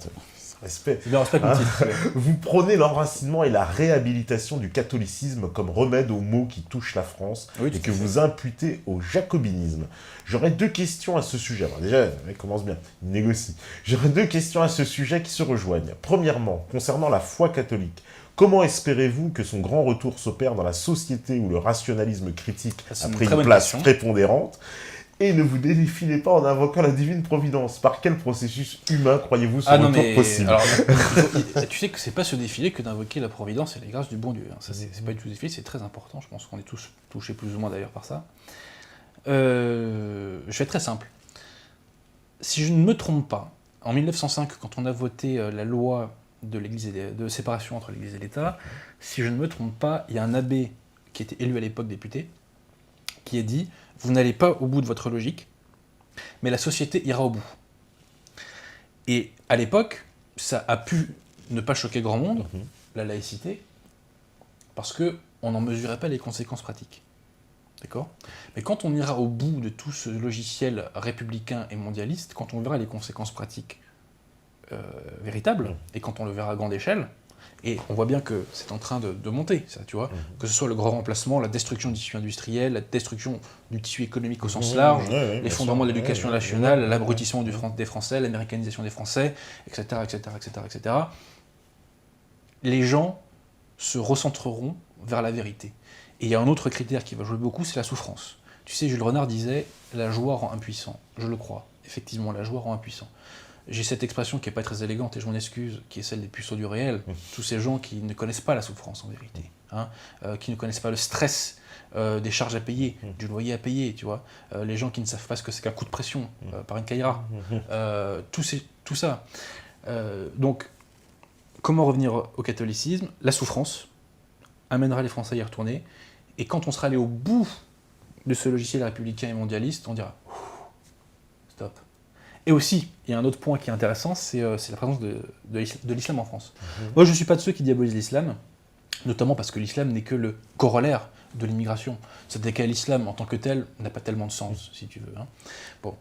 [SPEAKER 1] respect.
[SPEAKER 2] C'est bien, respect comme titre.
[SPEAKER 1] Vous prônez l'enracinement et la réhabilitation du catholicisme comme remède aux maux qui touchent la France
[SPEAKER 2] Oui,
[SPEAKER 1] et
[SPEAKER 2] tout
[SPEAKER 1] que
[SPEAKER 2] à fait.
[SPEAKER 1] vous imputez au jacobinisme. J'aurais deux questions à ce sujet. Alors déjà, le mec commence bien, il négocie. J'aurais deux questions à ce sujet qui se rejoignent. Premièrement, concernant la foi catholique, comment espérez-vous que son grand retour s'opère dans la société où le rationalisme critique
[SPEAKER 2] C'est
[SPEAKER 1] a
[SPEAKER 2] une
[SPEAKER 1] pris
[SPEAKER 2] très
[SPEAKER 1] une
[SPEAKER 2] bonne
[SPEAKER 1] place
[SPEAKER 2] question.
[SPEAKER 1] prépondérante? Et ne vous défilez pas en invoquant la divine providence. Par quel processus humain croyez-vous ce retour possible?
[SPEAKER 2] Alors, tu sais que c'est pas se défiler que d'invoquer la providence et les grâces du bon Dieu. Hein. Ça, c'est pas du tout défilé, c'est très important. Je pense qu'on est tous touchés plus ou moins d'ailleurs par ça. Je vais être très simple. Si je ne me trompe pas, en 1905, quand on a voté la loi de séparation entre l'Église et l'État, si je ne me trompe pas, il y a un abbé qui était élu à l'époque député, qui a dit « Vous n'allez pas au bout de votre logique, mais la société ira au bout. » Et à l'époque, ça a pu ne pas choquer grand monde, la laïcité, parce qu'on n'en mesurait pas les conséquences pratiques. D'accord ? Mais quand on ira au bout de tout ce logiciel républicain et mondialiste, quand on verra les conséquences pratiques véritables, et quand on le verra à grande échelle, et on voit bien que c'est en train de monter, ça, tu vois, que ce soit le grand remplacement, la destruction du tissu industriel, la destruction du tissu économique au sens large, les fondements de l'éducation nationale, l'abrutissement des Français, l'américanisation des Français, etc., etc., etc., etc. Les gens se recentreront vers la vérité. Et il y a un autre critère qui va jouer beaucoup, c'est la souffrance. Tu sais, Jules Renard disait « la joie rend impuissant ». Je le crois. Effectivement, la joie rend impuissant. J'ai cette expression qui n'est pas très élégante, et je m'en excuse, qui est celle des puceaux du réel. Tous ces gens qui ne connaissent pas la souffrance, en vérité. Hein, qui ne connaissent pas le stress des charges à payer, du loyer à payer, tu vois. Les gens qui ne savent pas ce que c'est qu'un coup de pression par une caïra. Tout ça. Donc, comment revenir au catholicisme? La souffrance amènera les Français à y retourner. Et quand on sera allé au bout de ce logiciel républicain et mondialiste, on dira « stop ». Et aussi, il y a un autre point qui est intéressant, c'est la présence de l'islam en France. Moi, je ne suis pas de ceux qui diabolisent l'islam, notamment parce que l'islam n'est que le corollaire de l'immigration. C'est-à-dire que l'islam, en tant que tel, n'a pas tellement de sens, si tu veux. Hein. Bon.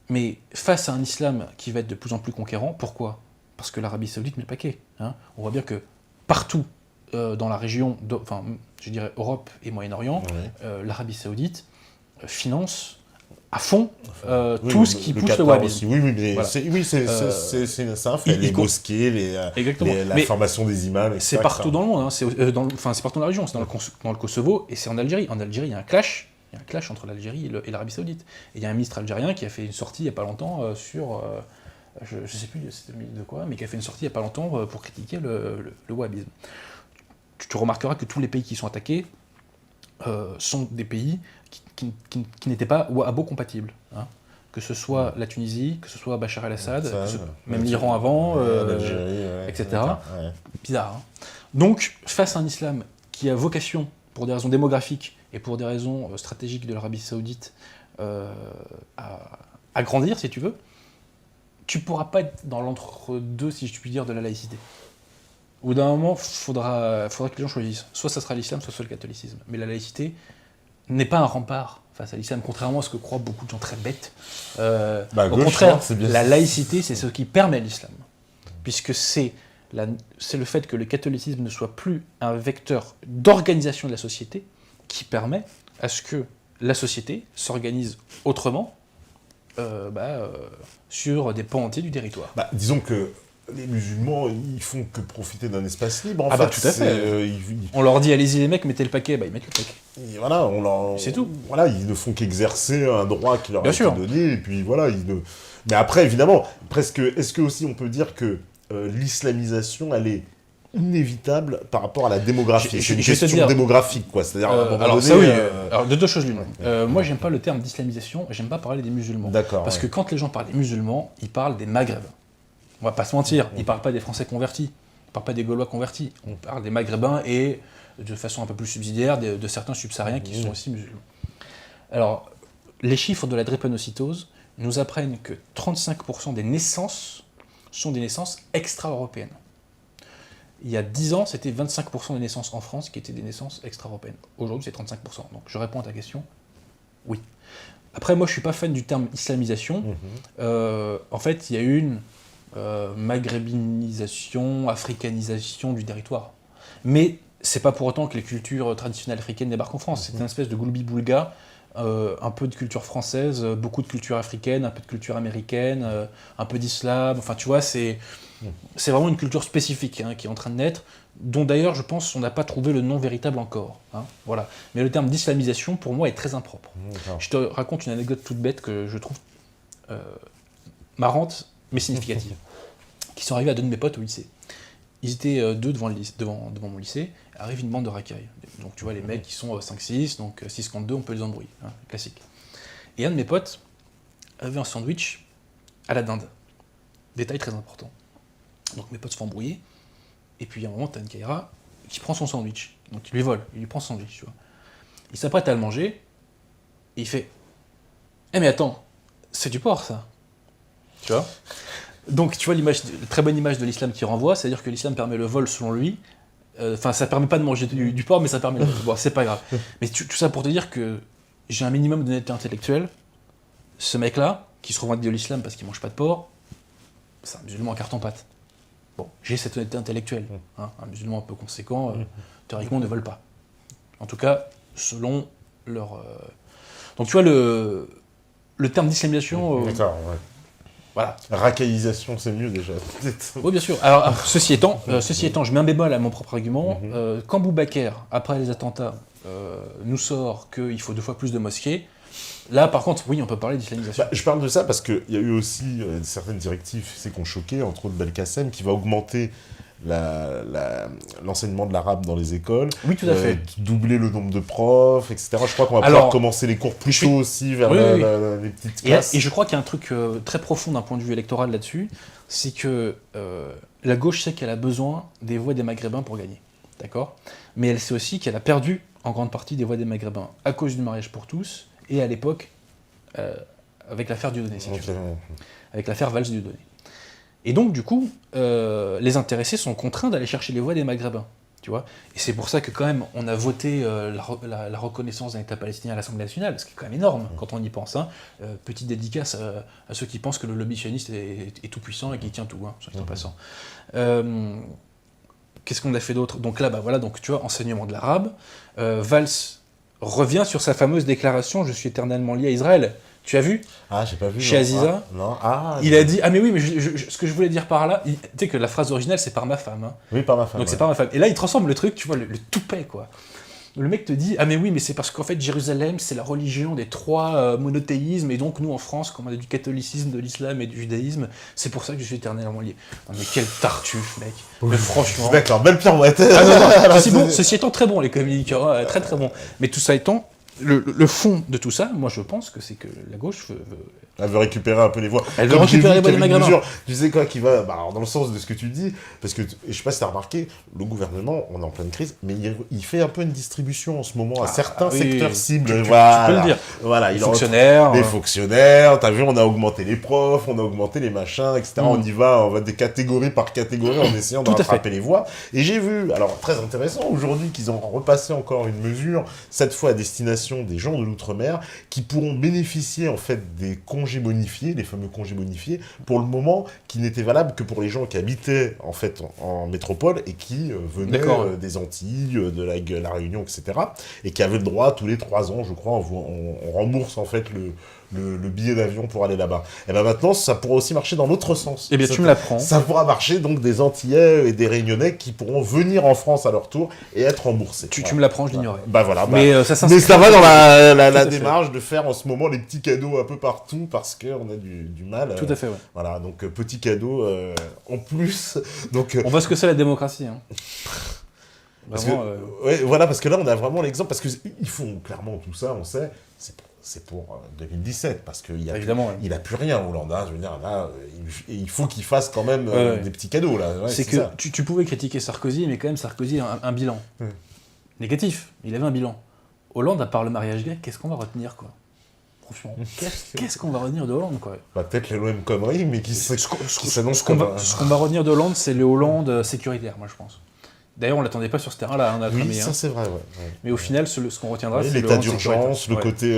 [SPEAKER 2] Mais face à un islam qui va être de plus en plus conquérant, pourquoi? Parce que l'Arabie Saoudite met le paquet. Hein. On voit bien que partout dans la région, enfin, je dirais Europe et Moyen-Orient, l'Arabie Saoudite finance à fond tout ce qui pousse le wahhabisme.
[SPEAKER 1] Oui, mais
[SPEAKER 2] voilà.
[SPEAKER 1] c'est un fait. Les mosquées, la formation des imams, etc.
[SPEAKER 2] C'est partout dans le monde, hein. C'est partout dans la région, c'est dans le Kosovo et c'est en Algérie. En Algérie, il y a un clash entre l'Algérie et l'Arabie Saoudite. Et il y a un ministre algérien qui a fait une sortie il n'y a pas longtemps sur... je ne sais plus c'était de quoi, mais qui a fait une sortie il n'y a pas longtemps pour critiquer le wahhabisme. Tu remarqueras que tous les pays qui sont attaqués sont des pays qui n'étaient pas wahhabo-compatibles. Hein. Que ce soit la Tunisie, que ce soit Bachar el-Assad, même l'Iran avant, etc. Bizarre. Hein. Donc, face à un islam qui a vocation, pour des raisons démographiques et pour des raisons stratégiques de l'Arabie Saoudite, à grandir, si tu veux, tu ne pourras pas être dans l'entre-deux, si je puis dire, de la laïcité. Au bout d'un moment, il faudra que les gens choisissent. Soit ça sera l'islam, soit le catholicisme. Mais la laïcité n'est pas un rempart face à l'islam, contrairement à ce que croient beaucoup de gens très bêtes.
[SPEAKER 1] Bah,
[SPEAKER 2] au
[SPEAKER 1] gauche,
[SPEAKER 2] contraire,
[SPEAKER 1] c'est bien.
[SPEAKER 2] la laïcité, c'est ce qui permet l'islam. Puisque c'est le fait que le catholicisme ne soit plus un vecteur d'organisation de la société qui permet à ce que la société s'organise autrement sur des pans entiers du territoire.
[SPEAKER 1] Bah, disons que les musulmans, ils font que profiter d'un espace libre.
[SPEAKER 2] Ah bah tout à fait. On leur dit, allez-y les mecs, mettez le paquet, bah ils mettent le paquet.
[SPEAKER 1] Et voilà,
[SPEAKER 2] C'est tout.
[SPEAKER 1] Voilà, ils ne font qu'exercer un droit qui leur
[SPEAKER 2] Bien
[SPEAKER 1] a été
[SPEAKER 2] sûr.
[SPEAKER 1] donné, et puis voilà, Mais après, évidemment, est-ce que aussi on peut dire que l'islamisation, elle est inévitable par rapport à la démographie? C'est une
[SPEAKER 2] je vais te
[SPEAKER 1] question
[SPEAKER 2] dire,
[SPEAKER 1] démographique, quoi. C'est-à-dire, à un moment
[SPEAKER 2] alors
[SPEAKER 1] donné,
[SPEAKER 2] ça oui, alors de deux choses l'une.
[SPEAKER 1] ouais.
[SPEAKER 2] Moi j'aime pas le terme d'islamisation, j'aime pas parler des musulmans.
[SPEAKER 1] D'accord.
[SPEAKER 2] Parce que quand les gens parlent des musulmans, ils parlent des Maghrébins. On va pas se mentir, ils parlent pas des Français convertis, ils parlent pas des Gaulois convertis, on parle des Maghrébins et, de façon un peu plus subsidiaire, de certains subsahariens qui sont aussi musulmans. Alors, les chiffres de la drépanocytose nous apprennent que 35% des naissances sont des naissances extra-européennes. Il y a 10 ans, c'était 25% des naissances en France qui étaient des naissances extra-européennes. Aujourd'hui, c'est 35%. Donc, je réponds à ta question, oui. Après, moi, je suis pas fan du terme islamisation. En fait, il y a eu une maghrébinisation, africanisation du territoire. Mais c'est pas pour autant que les cultures traditionnelles africaines débarquent en France. C'est une espèce de goulbi-boulga, un peu de culture française, beaucoup de culture africaine, un peu de culture américaine, un peu d'islam. Enfin, tu vois, c'est vraiment une culture spécifique qui est en train de naître, dont d'ailleurs, je pense, on n'a pas trouvé le nom véritable encore. Voilà. Mais le terme d'islamisation, pour moi, est très impropre. Je te raconte une anecdote toute bête que je trouve marrante, mais significative, qui sont arrivés à deux de mes potes au lycée. Ils étaient deux devant mon lycée, arrive une bande de racailles. Donc tu vois, les mecs qui sont 5-6, donc 6 contre 2, on peut les embrouiller, classique. Et un de mes potes avait un sandwich à la dinde. Détail très important. Donc mes potes se font embrouiller, et puis à un moment, t'as une Kaira qui prend son sandwich. Donc il lui vole, il lui prend son sandwich, tu vois. Il s'apprête à le manger, et il fait « Eh mais attends, c'est du porc ça !» Tu vois. Donc tu vois la très bonne image de l'islam qui renvoie, c'est-à-dire que l'islam permet le vol selon lui. Enfin, ça permet pas de manger du porc, mais ça permet le vol. Bon, c'est pas grave. Mais tout ça pour te dire que j'ai un minimum d'honnêteté intellectuelle. Ce mec-là, qui se revendique de l'islam parce qu'il mange pas de porc, c'est un musulman en carton-pâte. Bon, j'ai cette honnêteté intellectuelle. Un musulman un peu conséquent, théoriquement, ne vole pas. En tout cas, selon leur... Donc tu vois, le terme d'islamisation...
[SPEAKER 1] D'accord, ouais.
[SPEAKER 2] Voilà.
[SPEAKER 1] Racaillisation, c'est mieux déjà.
[SPEAKER 2] Oui, bien sûr. Alors, ceci étant, je mets un bémol à mon propre argument. Quand Boubacar, après les attentats, nous sort qu'il faut 2 fois plus de mosquées, là, par contre, oui, on peut parler d'islamisation.
[SPEAKER 1] Je parle de ça parce qu'il y a eu aussi certaines directives qui ont choqué, entre autres Belkacem, qui va augmenter l'enseignement de l'arabe dans les écoles.
[SPEAKER 2] Oui, tout à fait.
[SPEAKER 1] Doubler le nombre de profs, etc. Je crois qu'on va pouvoir commencer les cours plus tôt aussi vers les petites classes.
[SPEAKER 2] Et je crois qu'il y a un truc très profond d'un point de vue électoral là-dessus, c'est que la gauche sait qu'elle a besoin des voix des Maghrébins pour gagner. D'accord ? Mais elle sait aussi qu'elle a perdu en grande partie des voix des Maghrébins à cause du mariage pour tous et à l'époque avec l'affaire Dieudonné, si tu veux. Avec l'affaire Valls-Dieudonné. Et donc, du coup, les intéressés sont contraints d'aller chercher les voix des Maghrébins, tu vois. Et c'est pour ça que, quand même, on a voté la reconnaissance d'un État palestinien à l'Assemblée nationale, ce qui est quand même énorme quand on y pense. Petite dédicace à ceux qui pensent que le lobby sioniste est tout puissant et qui tient tout, soit dit en passant. Qu'est-ce qu'on a fait d'autre ? Donc là, voilà, donc tu vois, enseignement de l'arabe. Valls revient sur sa fameuse déclaration « Je suis éternellement lié à Israël ». Tu as vu ?
[SPEAKER 1] Ah, j'ai pas vu.
[SPEAKER 2] Chez Aziza, il a dit « Ah mais oui, mais ce que je voulais dire par là, tu sais que la phrase originale c'est par ma femme. »
[SPEAKER 1] Oui, par ma femme.
[SPEAKER 2] Donc c'est par ma femme. Et là, il transforme le truc, tu vois, le toupet, quoi. Le mec te dit « Ah mais oui, mais c'est parce qu'en fait, Jérusalem, c'est la religion des 3 monothéismes, et donc nous, en France, comme on a du catholicisme, de l'islam et du judaïsme, c'est pour ça que je suis éternellement lié. » Non mais quel tartuffe, mec. Mais franchement...
[SPEAKER 1] D'accord, belle pirouette.
[SPEAKER 2] Ceci étant très bon, les comiques, très très bon. Mais tout ça étant... Le fond de tout ça, moi je pense que c'est que la gauche
[SPEAKER 1] Elle veut récupérer un peu les voix.
[SPEAKER 2] Elle veut récupérer les voix des Maghrébins.
[SPEAKER 1] Tu sais quoi, qui va dans le sens de ce que tu dis, parce que, je sais pas si tu as remarqué, le gouvernement, on est en pleine crise, mais il fait un peu une distribution en ce moment à certains secteurs cibles.
[SPEAKER 2] Tu peux le dire.
[SPEAKER 1] Voilà,
[SPEAKER 2] les fonctionnaires.
[SPEAKER 1] Les fonctionnaires, t'as vu, on a augmenté les profs, on a augmenté les machins, etc. On va des catégories par catégorie en essayant de rattraper les voix. Et j'ai vu, alors très intéressant, aujourd'hui qu'ils ont repassé encore une mesure, cette fois à destination population des gens de l'outre-mer qui pourront bénéficier en fait des congés bonifiés, les fameux congés bonifiés, pour le moment, qui n'étaient valables que pour les gens qui habitaient en fait en métropole et qui venaient des Antilles, de la Réunion, etc. et qui avaient le droit tous les 3 ans, je crois, on rembourse en fait le billet d'avion pour aller là-bas. Et bien maintenant, ça pourra aussi marcher dans l'autre sens.
[SPEAKER 2] Eh bien, tu me l'apprends.
[SPEAKER 1] Ça pourra marcher donc des Antillais et des Réunionnais qui pourront venir en France à leur tour et être remboursés.
[SPEAKER 2] Tu me l'apprends, je l'ignorais.
[SPEAKER 1] Bah voilà.
[SPEAKER 2] Mais
[SPEAKER 1] ça va dans la démarche de faire en ce moment les petits cadeaux un peu partout parce qu'on a du mal.
[SPEAKER 2] Tout à fait, ouais.
[SPEAKER 1] Voilà, donc petits cadeaux en plus. Donc,
[SPEAKER 2] on voit ce que c'est la démocratie. Hein.
[SPEAKER 1] Vraiment, voilà, parce que là, on a vraiment l'exemple, parce qu'ils font clairement tout ça, on sait, c'est pour 2017, parce qu'il n'a plus rien, Hollande. Hein, je veux dire, là, il faut qu'il fasse quand même des petits cadeaux. Là.
[SPEAKER 2] C'est que tu pouvais critiquer Sarkozy, mais quand même, Sarkozy a un bilan. Négatif, il avait un bilan. Hollande, à part le mariage gay, qu'est-ce qu'on va retenir, quoi? Franchement, qu'est-ce qu'on va retenir de Hollande, quoi?
[SPEAKER 1] Peut-être les mêmes conneries, mais qui s'annoncent
[SPEAKER 2] ce qu'on va retenir de Hollande, c'est le Hollande sécuritaire, moi, je pense. D'ailleurs, on ne l'attendait pas sur ce terrain-là, on a
[SPEAKER 1] oui, ça c'est vrai, ouais.
[SPEAKER 2] Mais au final, ce qu'on retiendra, c'est
[SPEAKER 1] l'état d'urgence, le côté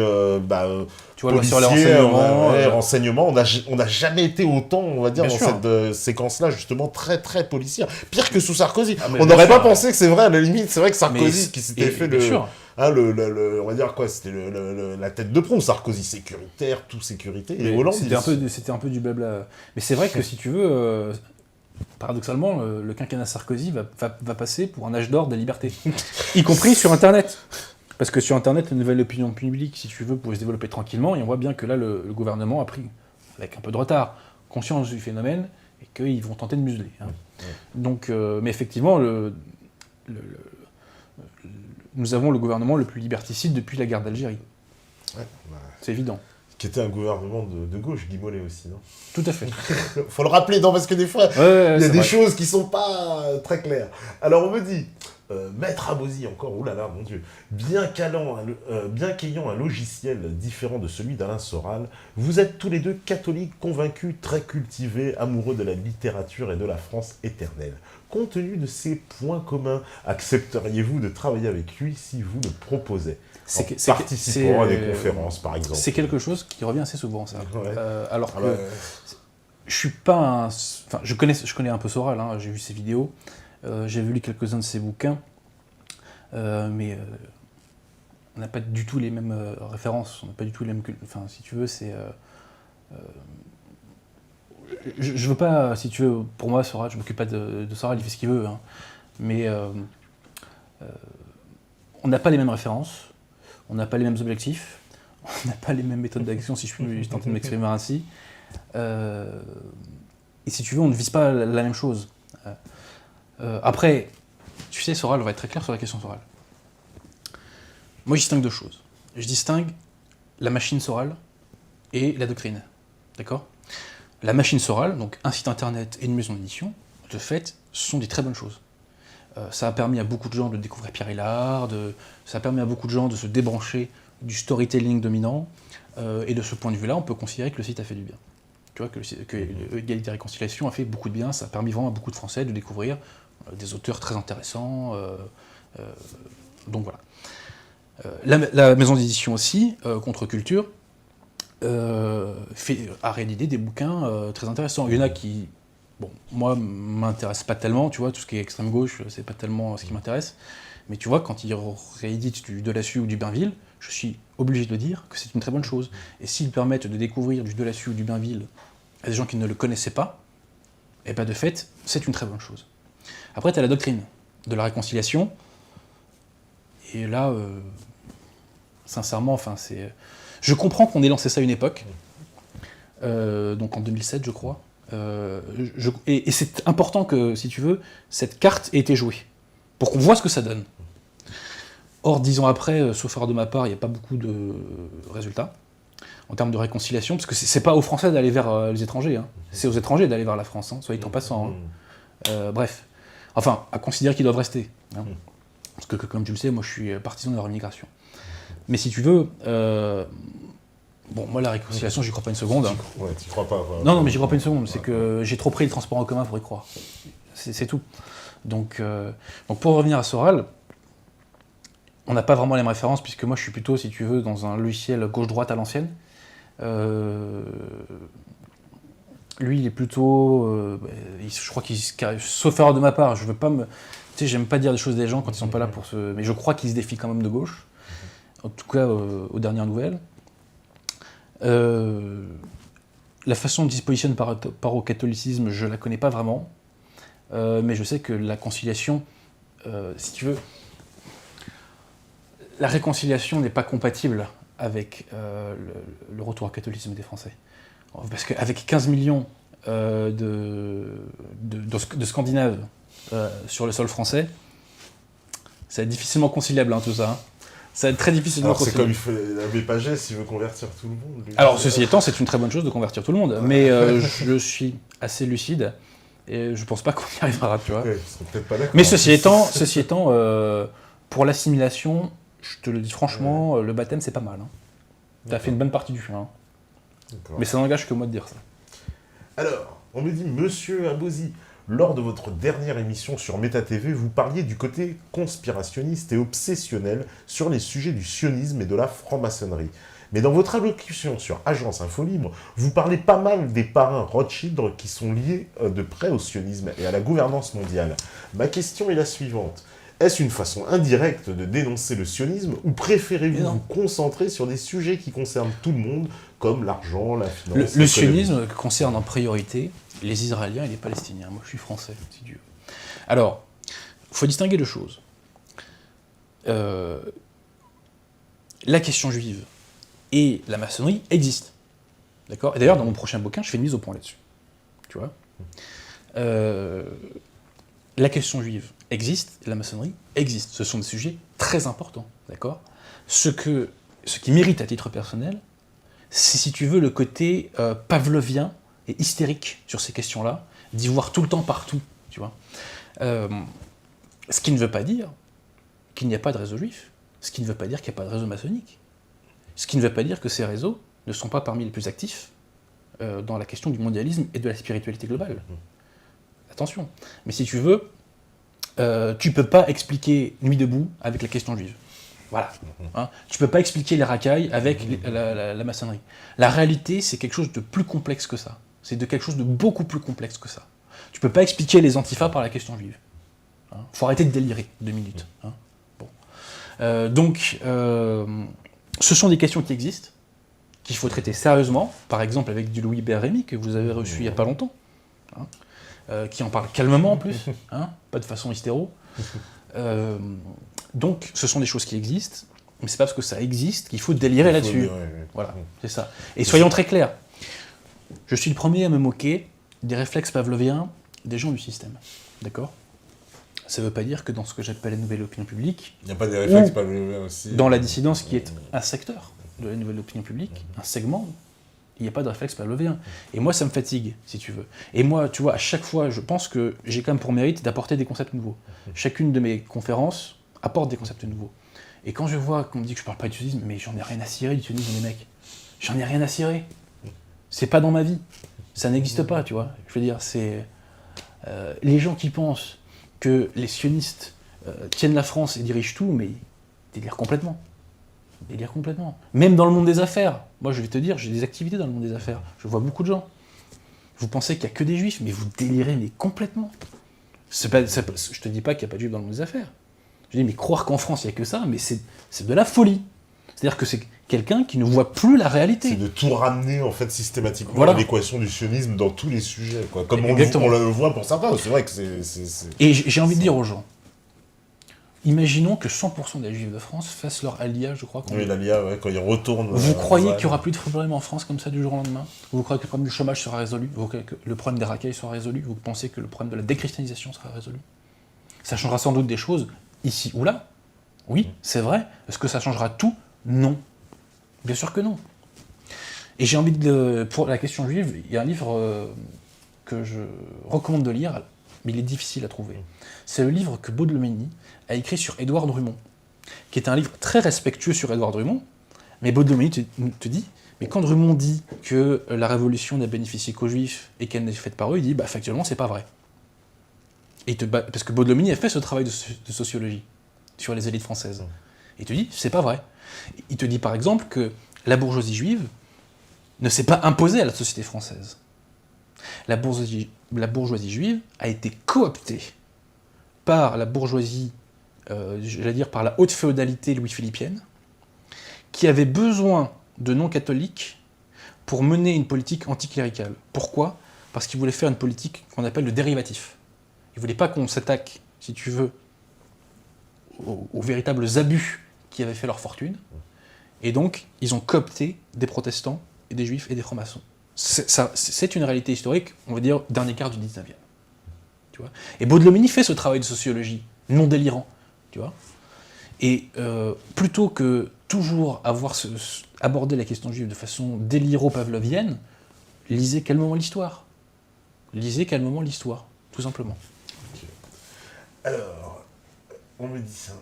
[SPEAKER 2] tu vois,
[SPEAKER 1] policier,
[SPEAKER 2] sur les
[SPEAKER 1] renseignements. On n'a jamais été autant, on va dire, dans cette séquence-là, justement, très, très policière. Pire que sous Sarkozy. On n'aurait pas pensé que c'est vrai, à la limite, c'est vrai que Sarkozy, qui s'était fait on va dire quoi, c'était la tête de proue, Sarkozy, sécuritaire, tout sécurité, et Hollande...
[SPEAKER 2] C'était un peu du blabla. Mais c'est vrai que, si tu veux... paradoxalement, le quinquennat Sarkozy va passer pour un âge d'or des libertés, y compris sur Internet. Parce que sur Internet, la nouvelle opinion publique, si tu veux, pouvait se développer tranquillement, et on voit bien que là, le gouvernement a pris, avec un peu de retard, conscience du phénomène, et qu'ils vont tenter de museler. Hein. Donc, mais effectivement, nous avons le gouvernement le plus liberticide depuis la guerre d'Algérie. C'est évident.
[SPEAKER 1] Qui était un gouvernement de gauche, Guy Mollet aussi, non?
[SPEAKER 2] Tout à fait.
[SPEAKER 1] Faut le rappeler, non, parce que des fois, il y a des choses qui sont pas très claires. Alors on me dit, Maître Abosi, encore, oulala, mon Dieu, bien qu'ayant un logiciel différent de celui d'Alain Soral, vous êtes tous les deux catholiques convaincus, très cultivés, amoureux de la littérature et de la France éternelle. Compte tenu de ces points communs, accepteriez-vous de travailler avec lui si vous le proposez? Participant à des conférences, par exemple. C'est
[SPEAKER 2] quelque chose qui revient assez souvent, ça. Alors que je suis pas Enfin, je connais un peu Soral, hein, j'ai vu ses vidéos, j'ai lu quelques-uns de ses bouquins, mais on n'a pas du tout les mêmes références, on n'a pas du tout les mêmes... Enfin, si tu veux, c'est... je veux pas, si tu veux, pour moi, Soral, je m'occupe pas de Soral, il fait ce qu'il veut, hein, mais on n'a pas les mêmes références, on n'a pas les mêmes objectifs, on n'a pas les mêmes méthodes d'action, si je puis tenter de m'exprimer ainsi. Et si tu veux, on ne vise pas la même chose. Après, tu sais, Soral, on va être très clair sur la question Soral. Moi, je distingue deux choses. Je distingue la machine Soral et la doctrine. D'accord ? La machine Soral, donc un site internet et une maison d'édition, de fait, ce sont des très bonnes choses. Ça a permis à beaucoup de gens de découvrir Pierre Hillard, ça a permis à beaucoup de gens de se débrancher du storytelling dominant, et de ce point de vue-là, on peut considérer que le site a fait du bien. Tu vois, que Égalité et Réconciliation a fait beaucoup de bien, ça a permis vraiment à beaucoup de Français de découvrir des auteurs très intéressants, donc voilà. La maison d'édition aussi, Contre-Culture, a réédité des bouquins très intéressants. Il y en a qui... Bon, moi, m'intéresse pas tellement, tu vois, tout ce qui est extrême gauche, c'est pas tellement ce qui m'intéresse. Mais tu vois, quand ils rééditent du Delassus ou du Bainville, je suis obligé de dire que c'est une très bonne chose. Et s'ils permettent de découvrir du Delassus ou du Bainville à des gens qui ne le connaissaient pas, et bien de fait, c'est une très bonne chose. Après, tu as la doctrine de la réconciliation. Et là, sincèrement, enfin, c'est... Je comprends qu'on ait lancé ça à une époque, donc en 2007, je crois. Et c'est important que, si tu veux, cette carte ait été jouée, pour qu'on voit ce que ça donne. Or, 10 ans après, sauf erreur de ma part, il n'y a pas beaucoup de résultats en termes de réconciliation, parce que c'est pas aux Français d'aller vers les étrangers, hein. C'est aux étrangers d'aller vers la France, hein, soit dit en passant. Hein. Bref. Enfin, à considérer qu'ils doivent rester. Hein. Parce que, comme tu le sais, moi je suis partisan de leur immigration. Mais si tu veux... Bon, moi, la réconciliation, j'y crois pas une seconde. Hein.
[SPEAKER 1] Ouais, t'y crois pas.
[SPEAKER 2] Non, mais j'y crois pas une seconde. C'est que j'ai trop pris le transport en commun pour y croire. C'est tout. Donc, pour revenir à Soral, on n'a pas vraiment les mêmes références, puisque moi je suis plutôt, si tu veux, dans un logiciel gauche-droite à l'ancienne. Lui, il est plutôt... je crois qu'il... Sauf erreur de ma part, je veux pas me... Tu sais, j'aime pas dire des choses des gens quand ils sont pas là pour se... Mais je crois qu'il se défie quand même de gauche. En tout cas, aux dernières nouvelles. La façon dont il se positionne par rapport au catholicisme, je la connais pas vraiment. Mais je sais que la conciliation, si tu veux... La réconciliation n'est pas compatible avec le retour au catholicisme des Français. Parce qu'avec 15 millions de Scandinaves sur le sol français, ça va être difficilement conciliable, hein, tout ça. Hein. Ça va être très difficilement conciliable.
[SPEAKER 1] Alors c'est comme il fait l'abbé Pagès, il veut convertir tout le monde. Lui.
[SPEAKER 2] Alors ceci étant, c'est une très bonne chose de convertir tout le monde, mais je suis assez lucide et je pense pas qu'on y arrivera, tu vois.
[SPEAKER 1] Ouais, ils sont peut-être pas d'accord.
[SPEAKER 2] Mais ceci étant, pour l'assimilation, je te le dis franchement, le baptême c'est pas mal. Hein. T'as fait une bonne partie du chemin. Mais ça n'engage que moi de dire ça.
[SPEAKER 1] Alors, on me dit, Monsieur Abosi, lors de votre dernière émission sur Méta TV, vous parliez du côté conspirationniste et obsessionnel sur les sujets du sionisme et de la franc-maçonnerie. Mais dans votre allocution sur Agence Info Libre, vous parlez pas mal des parrains Rothschild qui sont liés de près au sionisme et à la gouvernance mondiale. Ma question est la suivante. Est-ce une façon indirecte de dénoncer le sionisme ou préférez-vous vous concentrer sur des sujets qui concernent tout le monde, comme l'argent, la finance,
[SPEAKER 2] le sionisme concerne en priorité les Israéliens et les Palestiniens. Moi, je suis français, si Dieu. Alors, il faut distinguer deux choses. La question juive et la maçonnerie existent. D'accord ? Et d'ailleurs, dans mon prochain bouquin, je fais une mise au point là-dessus. Tu vois ? La question juive existe, et la maçonnerie existe. Ce sont des sujets très importants, d'accord ? Ce qui mérite à titre personnel, c'est, si tu veux, le côté pavlovien et hystérique sur ces questions-là, d'y voir tout le temps partout, tu vois. Ce qui ne veut pas dire qu'il n'y a pas de réseau juif, ce qui ne veut pas dire qu'il n'y a pas de réseau maçonnique, ce qui ne veut pas dire que ces réseaux ne sont pas parmi les plus actifs dans la question du mondialisme et de la spiritualité globale. Attention. Mais si tu veux, tu peux pas expliquer Nuit debout avec la question juive. Voilà. Hein, tu peux pas expliquer les racailles avec la maçonnerie. La réalité, c'est quelque chose de plus complexe que ça. C'est de quelque chose de beaucoup plus complexe que ça. Tu peux pas expliquer les antifas par la question juive. Hein, faut arrêter de délirer 2 minutes. Hein. Bon. Donc, ce sont des questions qui existent, qu'il faut traiter sérieusement, par exemple avec du Louis Bérémy, que vous avez reçu il n'y a pas longtemps, hein, qui en parle calmement en plus, hein, pas de façon hystéro. Donc, ce sont des choses qui existent, mais c'est pas parce que ça existe qu'il faut délirer là-dessus. Voilà, c'est ça. Et soyons très clairs, je suis le premier à me moquer des réflexes pavloviens des gens du système, d'accord ? Ça ne veut pas dire que dans ce que j'appelle la nouvelle opinion publique,
[SPEAKER 1] il n'y a pas des réflexes pavloviens aussi.
[SPEAKER 2] Dans la dissidence qui est un secteur de la nouvelle opinion publique, un segment, il n'y a pas de réflexe pavlovien. Et moi, ça me fatigue, si tu veux. Et moi, tu vois, à chaque fois, je pense que j'ai quand même pour mérite d'apporter des concepts nouveaux. Chacune de mes conférences apporte des concepts nouveaux. Et quand je vois qu'on me dit que je parle pas du sionisme, mais j'en ai rien à cirer du sionisme, les mecs. J'en ai rien à cirer. C'est pas dans ma vie. Ça n'existe pas, tu vois. Je veux dire, c'est... les gens qui pensent que les sionistes tiennent la France et dirigent tout, mais ils délirent complètement. Ils délirent complètement. Même dans le monde des affaires. Moi, je vais te dire, j'ai des activités dans le monde des affaires. Je vois beaucoup de gens. Vous pensez qu'il n'y a que des juifs, mais vous délirez mais complètement. Je te dis pas qu'il n'y a pas de juifs dans le monde des affaires. Je dis, mais croire qu'en France, il n'y a que ça, mais c'est de la folie. C'est-à-dire que c'est quelqu'un qui ne voit plus la réalité.
[SPEAKER 1] C'est de tout ramener, en fait, systématiquement
[SPEAKER 2] voilà.
[SPEAKER 1] à l'équation du sionisme dans tous les sujets, quoi. Comme on le voit pour certains, c'est vrai que c'est...
[SPEAKER 2] Et j'ai envie de dire aux gens, imaginons que 100% des juifs de France fassent leur alia, je crois.
[SPEAKER 1] Oui, l'alia, ouais, quand ils retournent...
[SPEAKER 2] Vous croyez qu'il n'y aura plus de problème en France comme ça du jour au lendemain ? Vous croyez que le problème du chômage sera résolu ? Vous croyez que le problème des racailles sera résolu ? Vous pensez que le problème de la déchristianisation sera résolu ? Ça changera sans doute des choses ici ou là. Oui, c'est vrai. Est-ce que ça changera tout ? Non. Bien sûr que non. Et j'ai envie de... Pour la question juive, il y a un livre que je recommande de lire, mais il est difficile à trouver. C'est le livre que Baudelomény a écrit sur Édouard Drummond, qui est un livre très respectueux sur Édouard Drummond, mais Baudelomény te dit, mais quand Drummond dit que la révolution n'a bénéficié qu'aux juifs et qu'elle n'est faite par eux, il dit, factuellement, c'est pas vrai. Parce que Baudelomény a fait ce travail de sociologie sur les élites françaises. Il te dit, c'est pas vrai. Il te dit par exemple que la bourgeoisie juive ne s'est pas imposée à la société française. La bourgeoisie juive a été cooptée par la bourgeoisie, j'allais dire par la haute féodalité louis-philippienne, qui avait besoin de non-catholiques pour mener une politique anticléricale. Pourquoi ? Parce qu'ils voulaient faire une politique qu'on appelle le dérivatif. Ils ne voulaient pas qu'on s'attaque, si tu veux, aux véritables abus qui avaient fait leur fortune. Et donc, ils ont coopté des protestants, et des juifs et des francs-maçons. C'est une réalité historique, on va dire, dernier quart du 19e. Tu vois ? Et Baudelomini fait ce travail de sociologie, non délirant. Tu vois ? Et plutôt que toujours aborder la question juive de façon déliro-pavlovienne, lisez calmement l'histoire. Lisez calmement l'histoire, tout simplement.
[SPEAKER 1] Okay. Alors, on me dit ça.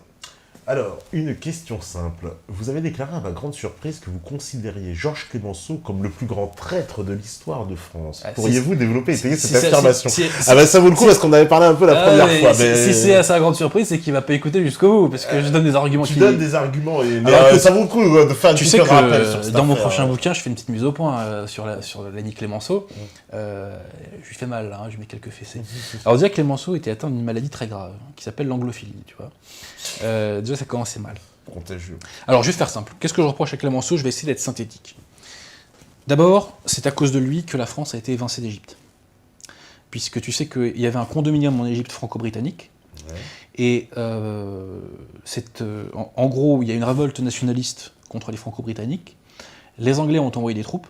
[SPEAKER 1] Alors, une question simple. Vous avez déclaré à ma grande surprise que vous considériez Georges Clemenceau comme le plus grand traître de l'histoire de France. Pourriez-vous développer et payer cette affirmation ? Ça vaut le coup parce qu'on avait parlé un peu la première fois.
[SPEAKER 2] Si c'est à sa grande surprise, c'est qu'il va pas écouter jusqu'au bout, parce que je donne des arguments.
[SPEAKER 1] Tu donnes des arguments, mais ça vaut le coup de faire un petit rappel sur cette
[SPEAKER 2] dans mon prochain bouquin, je fais une petite mise au point sur Lenny Clemenceau. Je lui fais mal, je lui mets quelques fessées. Alors déjà, Clemenceau était atteint d'une maladie très grave, qui s'appelle l'anglophilie, tu vois. Déjà, ça commençait mal.
[SPEAKER 1] Contagieux.
[SPEAKER 2] Alors, je vais faire simple. Qu'est-ce que je reproche à Clemenceau ? Je vais essayer d'être synthétique. D'abord, c'est à cause de lui que la France a été évincée d'Égypte. Puisque tu sais qu'il y avait un condominium en Égypte franco-britannique. Ouais. Et en gros, il y a une révolte nationaliste contre les franco-britanniques. Les Anglais ont envoyé des troupes.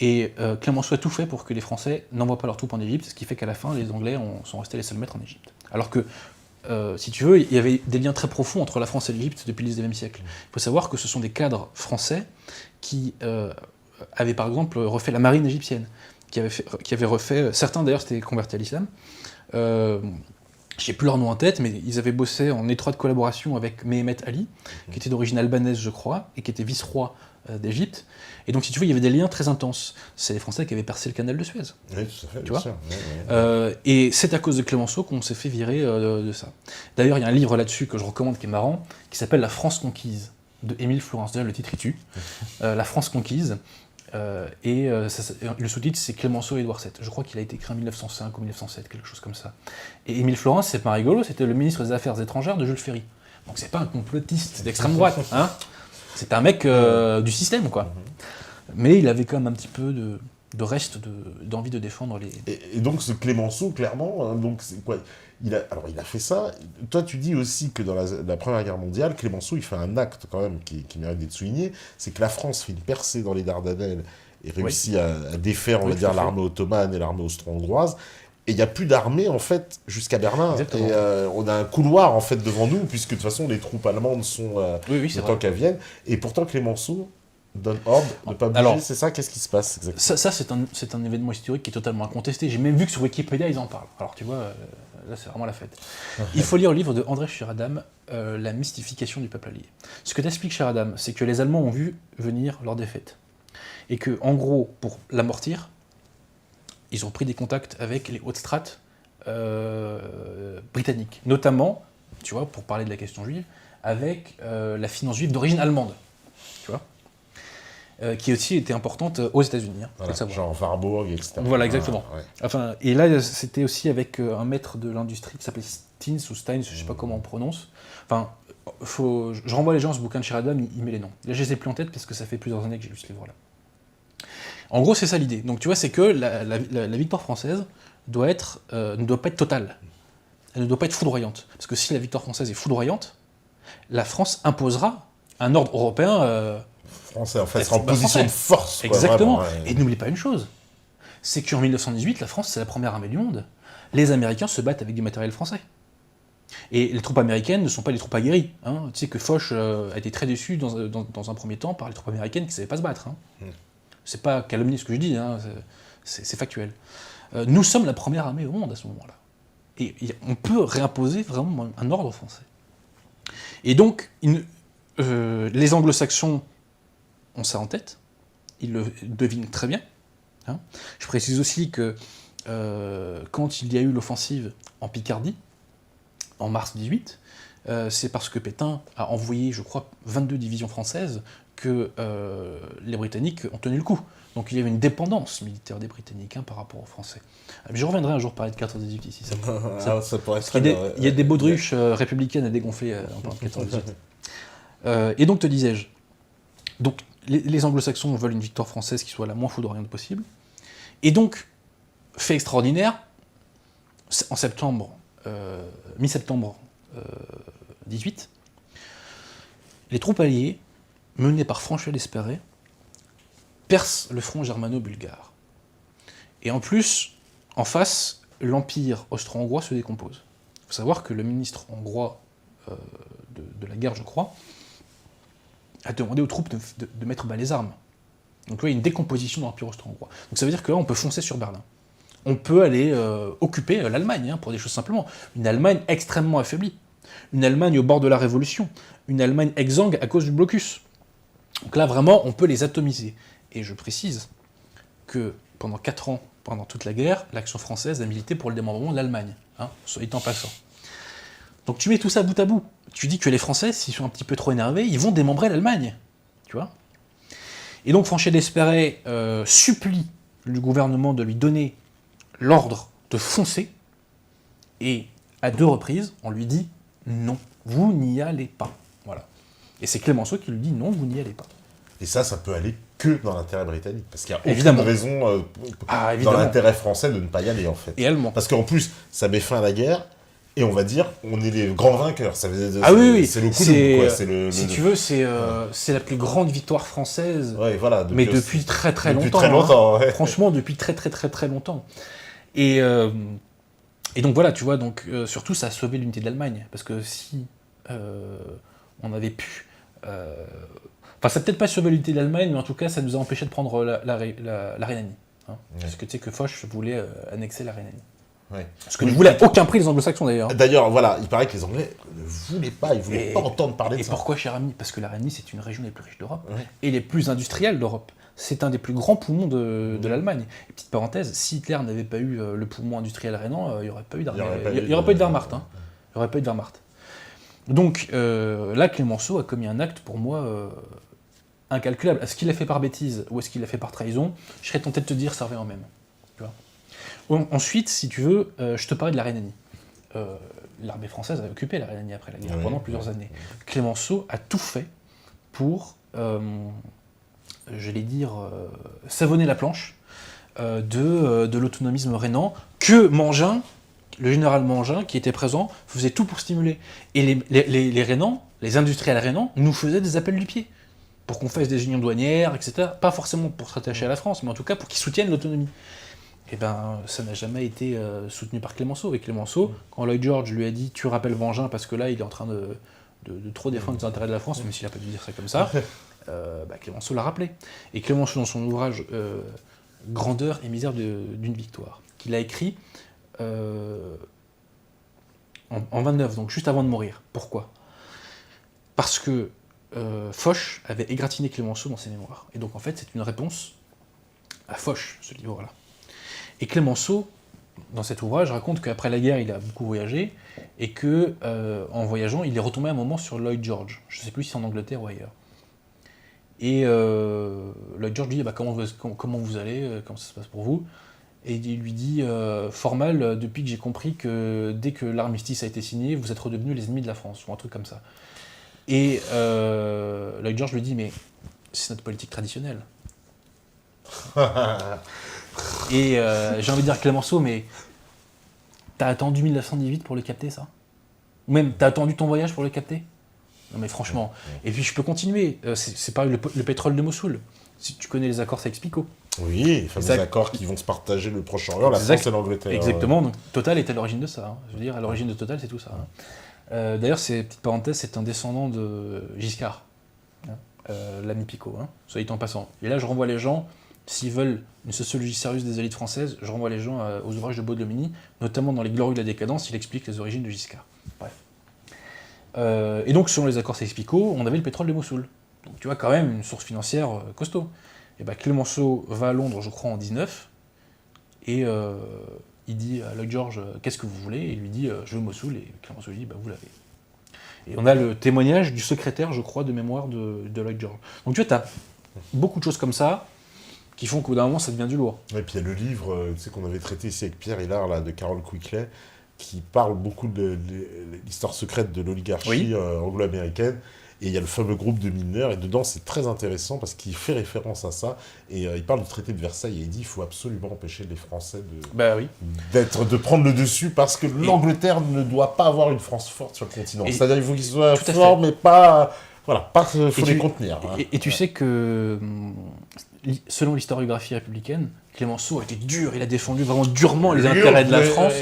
[SPEAKER 2] Et Clemenceau a tout fait pour que les Français n'envoient pas leurs troupes en Égypte, ce qui fait qu'à la fin, les Anglais sont restés les seuls maîtres en Égypte. Alors que si tu veux, il y avait des liens très profonds entre la France et l'Égypte depuis le XIXe siècle. Il faut savoir que ce sont des cadres français qui avaient par exemple refait la marine égyptienne, qui avaient refait, certains d'ailleurs s'étaient convertis à l'islam, je n'ai plus leur nom en tête, mais ils avaient bossé en étroite collaboration avec Mehemet Ali, qui était d'origine albanaise je crois, et qui était vice-roi d'Égypte. Et donc, si tu veux, il y avait des liens très intenses. C'est les Français qui avaient percé le canal de Suez.
[SPEAKER 1] Oui, tout à fait,
[SPEAKER 2] tu vois.
[SPEAKER 1] Sûr. Oui.
[SPEAKER 2] Et c'est à cause de Clemenceau qu'on s'est fait virer de ça. D'ailleurs, il y a un livre là-dessus que je recommande qui est marrant, qui s'appelle La France conquise, de Émile Florence. Déjà, le titre il tue. La France conquise. Le sous-titre, c'est Clemenceau et Édouard VII. Je crois qu'il a été écrit en 1905 ou 1907, quelque chose comme ça. Et Émile Florence, c'est pas rigolo, c'était le ministre des Affaires étrangères de Jules Ferry. Donc, c'est pas un complotiste d'extrême droite, hein. C'est un mec du système, quoi. Mais il avait quand même un petit peu de reste d'envie de défendre les...
[SPEAKER 1] Et donc ce Clemenceau, clairement, donc c'est quoi ? Il a fait ça. Toi, tu dis aussi que dans la Première Guerre mondiale, Clemenceau, il fait un acte quand même qui mérite d'être souligné, c'est que la France fait une percée dans les Dardanelles et réussit à défaire, on va dire, l'armée ottomane et l'armée austro-hongroise. Et il n'y a plus d'armée, en fait, jusqu'à Berlin. Exactement. Et on a un couloir, en fait, devant nous, puisque de toute façon, les troupes allemandes sont autant qu'elles viennent. Et pourtant, Clemenceau donne ordre de ne pas bouger. Alors, c'est ça ? Qu'est-ce qui se passe exactement ?
[SPEAKER 2] Ça c'est un événement historique qui est totalement incontesté. J'ai même vu que sur Wikipédia, ils en parlent. Alors, tu vois, là, c'est vraiment la fête. Il faut lire le livre de André Sheradam, La mystification du peuple allié. Ce que t'explique Sheradam, c'est que les Allemands ont vu venir leur défaite. Et que, en gros, pour l'amortir, ils ont pris des contacts avec les hautes strates britanniques. Notamment, tu vois, pour parler de la question juive, avec la finance juive d'origine allemande. Tu vois, qui aussi était importante aux États-Unis.
[SPEAKER 1] Voilà, genre Warburg, etc.
[SPEAKER 2] Voilà, exactement. Ouais. Enfin, et là, c'était aussi avec un maître de l'industrie qui s'appelait Steins ou Steins, je ne sais pas comment on prononce. Enfin, je renvoie les gens à ce bouquin de Sheradam, il met les noms. Là, je les ai plus en tête parce que ça fait plusieurs années que j'ai lu ce livre-là. En gros, c'est ça l'idée. Donc, tu vois, c'est que la victoire française ne doit pas être totale. Elle ne doit pas être foudroyante. Parce que si la victoire française est foudroyante, la France imposera un ordre européen...
[SPEAKER 1] français, en fait, sera en position de force. Quoi,
[SPEAKER 2] exactement.
[SPEAKER 1] Vraiment, ouais.
[SPEAKER 2] Et n'oublie pas une chose, c'est qu'en 1918, la France, c'est la première armée du monde. Les Américains se battent avec du matériel français. Et les troupes américaines ne sont pas des troupes aguerries. Hein. Tu sais que Foch a été très déçu dans un premier temps par les troupes américaines qui ne savaient pas se battre. Hein. C'est pas calomnie ce que je dis, hein. C'est factuel. Nous sommes la première armée au monde à ce moment-là. Et on peut réimposer vraiment un ordre français. Et donc, les anglo-saxons ont ça en tête, ils le devinent très bien. Hein. Je précise aussi que quand il y a eu l'offensive en Picardie, en mars 18, c'est parce que Pétain a envoyé, je crois, 22 divisions françaises que les Britanniques ont tenu le coup. Donc il y avait une dépendance militaire des Britanniques par rapport aux Français. Je reviendrai un jour parler de 14-18 ici. Ça
[SPEAKER 1] pourrait être très bien.
[SPEAKER 2] Il y a des baudruches républicaines à dégonfler en parlant de 14-18. Et donc, te disais-je, donc, les anglo-saxons veulent une victoire française qui soit la moins foudroyante possible. Et donc, fait extraordinaire, en septembre, mi-septembre 18, les troupes alliées, menées par François d'Espéré, percent le front germano-bulgare. Et en plus, en face, l'empire austro-hongrois se décompose. Il faut savoir que le ministre hongrois de la guerre, je crois, a demandé aux troupes de mettre bas les armes. Donc il y a une décomposition de l'empire austro-hongrois. Donc ça veut dire que là, on peut foncer sur Berlin. On peut aller occuper l'Allemagne, pour des choses simplement. Une Allemagne extrêmement affaiblie. Une Allemagne au bord de la Révolution. Une Allemagne exsangue à cause du blocus. Donc là, vraiment, on peut les atomiser. Et je précise que pendant 4 ans, pendant toute la guerre, l'action française a milité pour le démembrement de l'Allemagne, soit en passant. Donc tu mets tout ça bout à bout. Tu dis que les Français, s'ils sont un petit peu trop énervés, ils vont démembrer l'Allemagne. Tu vois ? Et donc François d'Espéré supplie le gouvernement de lui donner l'ordre de foncer, et à 2 reprises, on lui dit « non, vous n'y allez pas ». Voilà. Et c'est Clémenceau qui lui dit « non, vous n'y allez pas ».
[SPEAKER 1] Et ça peut aller que dans l'intérêt britannique, parce qu'il n'y a
[SPEAKER 2] évidemment
[SPEAKER 1] aucune raison dans l'intérêt français de ne pas y aller, en fait.
[SPEAKER 2] Et allemand.
[SPEAKER 1] Parce qu'en plus, ça met fin à la guerre, et on va dire, on est les grands vainqueurs. Ça veut dire,
[SPEAKER 2] oui.
[SPEAKER 1] C'est le coup de...
[SPEAKER 2] Si tu veux, c'est la plus grande victoire française,
[SPEAKER 1] voilà,
[SPEAKER 2] mais depuis très longtemps.
[SPEAKER 1] Depuis très longtemps, ouais.
[SPEAKER 2] Franchement, depuis très longtemps. Et donc voilà, tu vois, donc, surtout ça a sauvé l'unité de l'Allemagne, parce que si on avait pu... Enfin, ça n'a peut-être pas sauvé l'unité de l'Allemagne, mais en tout cas, ça nous a empêché de prendre la Rhénanie. Ouais. Parce que tu sais que Foch voulait annexer la Rhénanie. Ouais. Ce que ne voulaient à aucun prix les anglo-saxons d'ailleurs.
[SPEAKER 1] D'ailleurs, voilà, il paraît que les Anglais ne voulaient pas, ils ne voulaient pas entendre parler de ça.
[SPEAKER 2] Et pourquoi, cher ami ? Parce que la Rhénanie, c'est une région les plus riches d'Europe, et les plus industrielles d'Europe. C'est un des plus grands poumons de l'Allemagne. Et petite parenthèse, si Hitler n'avait pas eu le poumon industriel rhénan, il n'y aurait pas eu d'Wehrmacht. Il n'y aurait pas eu de Wehrmacht. Donc là, Clémenceau a commis un acte pour moi incalculable. Est-ce qu'il l'a fait par bêtise ou est-ce qu'il l'a fait par trahison ? Je serais tenté de te dire, ça revient en même. Tu vois ? Ensuite, si tu veux, je te parlais de la Rhénanie. L'armée française a occupé la Rhénanie après la guerre pendant plusieurs années. Clémenceau a tout fait pour, savonner la planche de l'autonomisme rhénan que Mangin, le général Mangin, qui était présent, faisait tout pour stimuler. Et les Rhénans, les industriels rhénans, nous faisaient des appels du pied pour qu'on fasse des unions douanières, etc. Pas forcément pour s'attacher à la France, mais en tout cas pour qu'ils soutiennent l'autonomie. Et ben, ça n'a jamais été soutenu par Clémenceau. Et Clémenceau, quand Lloyd George lui a dit « tu rappelles Mangin parce que là, il est en train de trop défendre les intérêts de la France », même s'il n'a pas dû dire ça comme ça, Clémenceau l'a rappelé. Et Clémenceau, dans son ouvrage « Grandeur et misère d'une victoire », qu'il a écrit en 29, donc juste avant de mourir. Pourquoi ? Parce que Foch avait égratigné Clémenceau dans ses mémoires. Et donc en fait, c'est une réponse à Foch, ce livre-là. Et Clémenceau, dans cet ouvrage, raconte qu'après la guerre, il a beaucoup voyagé, et que, en voyageant, il est retombé un moment sur Lloyd George. Je ne sais plus si c'est en Angleterre ou ailleurs. Et Lloyd George lui dit comment vous allez, comment ça se passe pour vous ? Et il lui dit fort mal depuis que j'ai compris que dès que l'armistice a été signé, vous êtes redevenus les ennemis de la France, ou un truc comme ça. Et Lloyd George lui dit mais c'est notre politique traditionnelle. Et j'ai envie de dire Clémenceau, mais t'as attendu 1918 pour le capter, ça ? Ou même t'as attendu ton voyage pour le capter ? Non mais franchement. Et puis je peux continuer. C'est pareil, le pétrole de Mossoul. Si tu connais les accords Sykes-Picot.
[SPEAKER 1] Oui, les fameux accords qui vont se partager le Proche-Orient, la France et l'Angleterre.
[SPEAKER 2] Exactement, donc Total est à l'origine de ça. Je veux dire, à l'origine de Total, c'est tout ça. D'ailleurs, petite parenthèse, c'est un descendant de Giscard, l'ami Picot, soit dit en passant. Et là, je renvoie les gens, s'ils veulent une sociologie sérieuse des élites françaises, je renvoie les gens aux ouvrages de Baudelomini, notamment dans Les Glorieux de la décadence, il explique les origines de Giscard. Bref. Et donc, selon les accords Sykes-Picot, on avait le pétrole de Mossoul. Donc, tu vois, quand même, une source financière costaud. Et Clémenceau va à Londres, je crois, en 19, et il dit à Lloyd George qu'est-ce que vous voulez, et il lui dit je veux Mossoul, et Clémenceau lui dit vous l'avez. Et on a le témoignage du secrétaire, je crois, de mémoire de Lloyd George. Donc tu vois, tu as beaucoup de choses comme ça qui font qu'au bout d'un moment, ça devient du lourd.
[SPEAKER 1] Et puis il y a le livre qu'on avait traité ici avec Pierre Hillard, là, de Carol Quickley, qui parle beaucoup de l'histoire secrète de l'oligarchie anglo-américaine. Et il y a le fameux groupe de mineurs, et dedans c'est très intéressant parce qu'il fait référence à ça, et il parle du traité de Versailles, et il dit qu'il faut absolument empêcher les Français de prendre le dessus, parce que l'Angleterre ne doit pas avoir une France forte sur le continent. C'est-à-dire qu'il faut qu'ils soient forts, mais pas... Voilà, il faut les contenir.
[SPEAKER 2] Et tu sais que, selon l'historiographie républicaine, Clémenceau a été dur, il a défendu vraiment durement les intérêts de la France,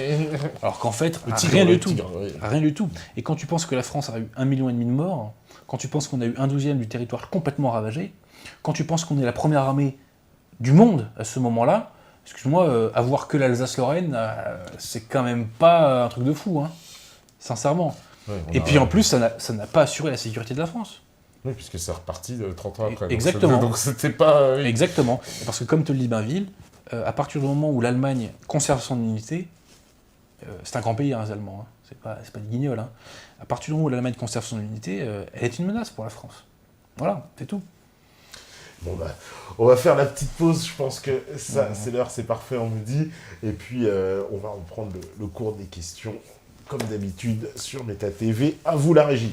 [SPEAKER 2] alors qu'en fait, rien du tout. Rien du tout. Et quand tu penses que la France a eu 1,5 million de morts, quand tu penses qu'on a eu 1/12 du territoire complètement ravagé, quand tu penses qu'on est la première armée du monde à ce moment-là, excuse-moi, avoir que l'Alsace-Lorraine, c'est quand même pas un truc de fou, hein, sincèrement. Ouais, et puis en plus, ça n'a pas assuré la sécurité de la France.
[SPEAKER 1] Oui, puisque c'est reparti 30 ans après.
[SPEAKER 2] Exactement.
[SPEAKER 1] Donc c'était pas...
[SPEAKER 2] Exactement. Parce que comme te le dit Bainville, à partir du moment où l'Allemagne conserve son unité, c'est un grand pays, hein, les Allemands, hein, c'est pas des guignols, hein. À partir du moment où l'Allemagne conserve son unité, elle est une menace pour la France. Voilà, c'est tout.
[SPEAKER 1] Bon bah, on va faire la petite pause, je pense que ça, c'est l'heure, c'est parfait, on me dit. Et puis on va reprendre le cours des questions, comme d'habitude, sur Méta TV. À vous la régie.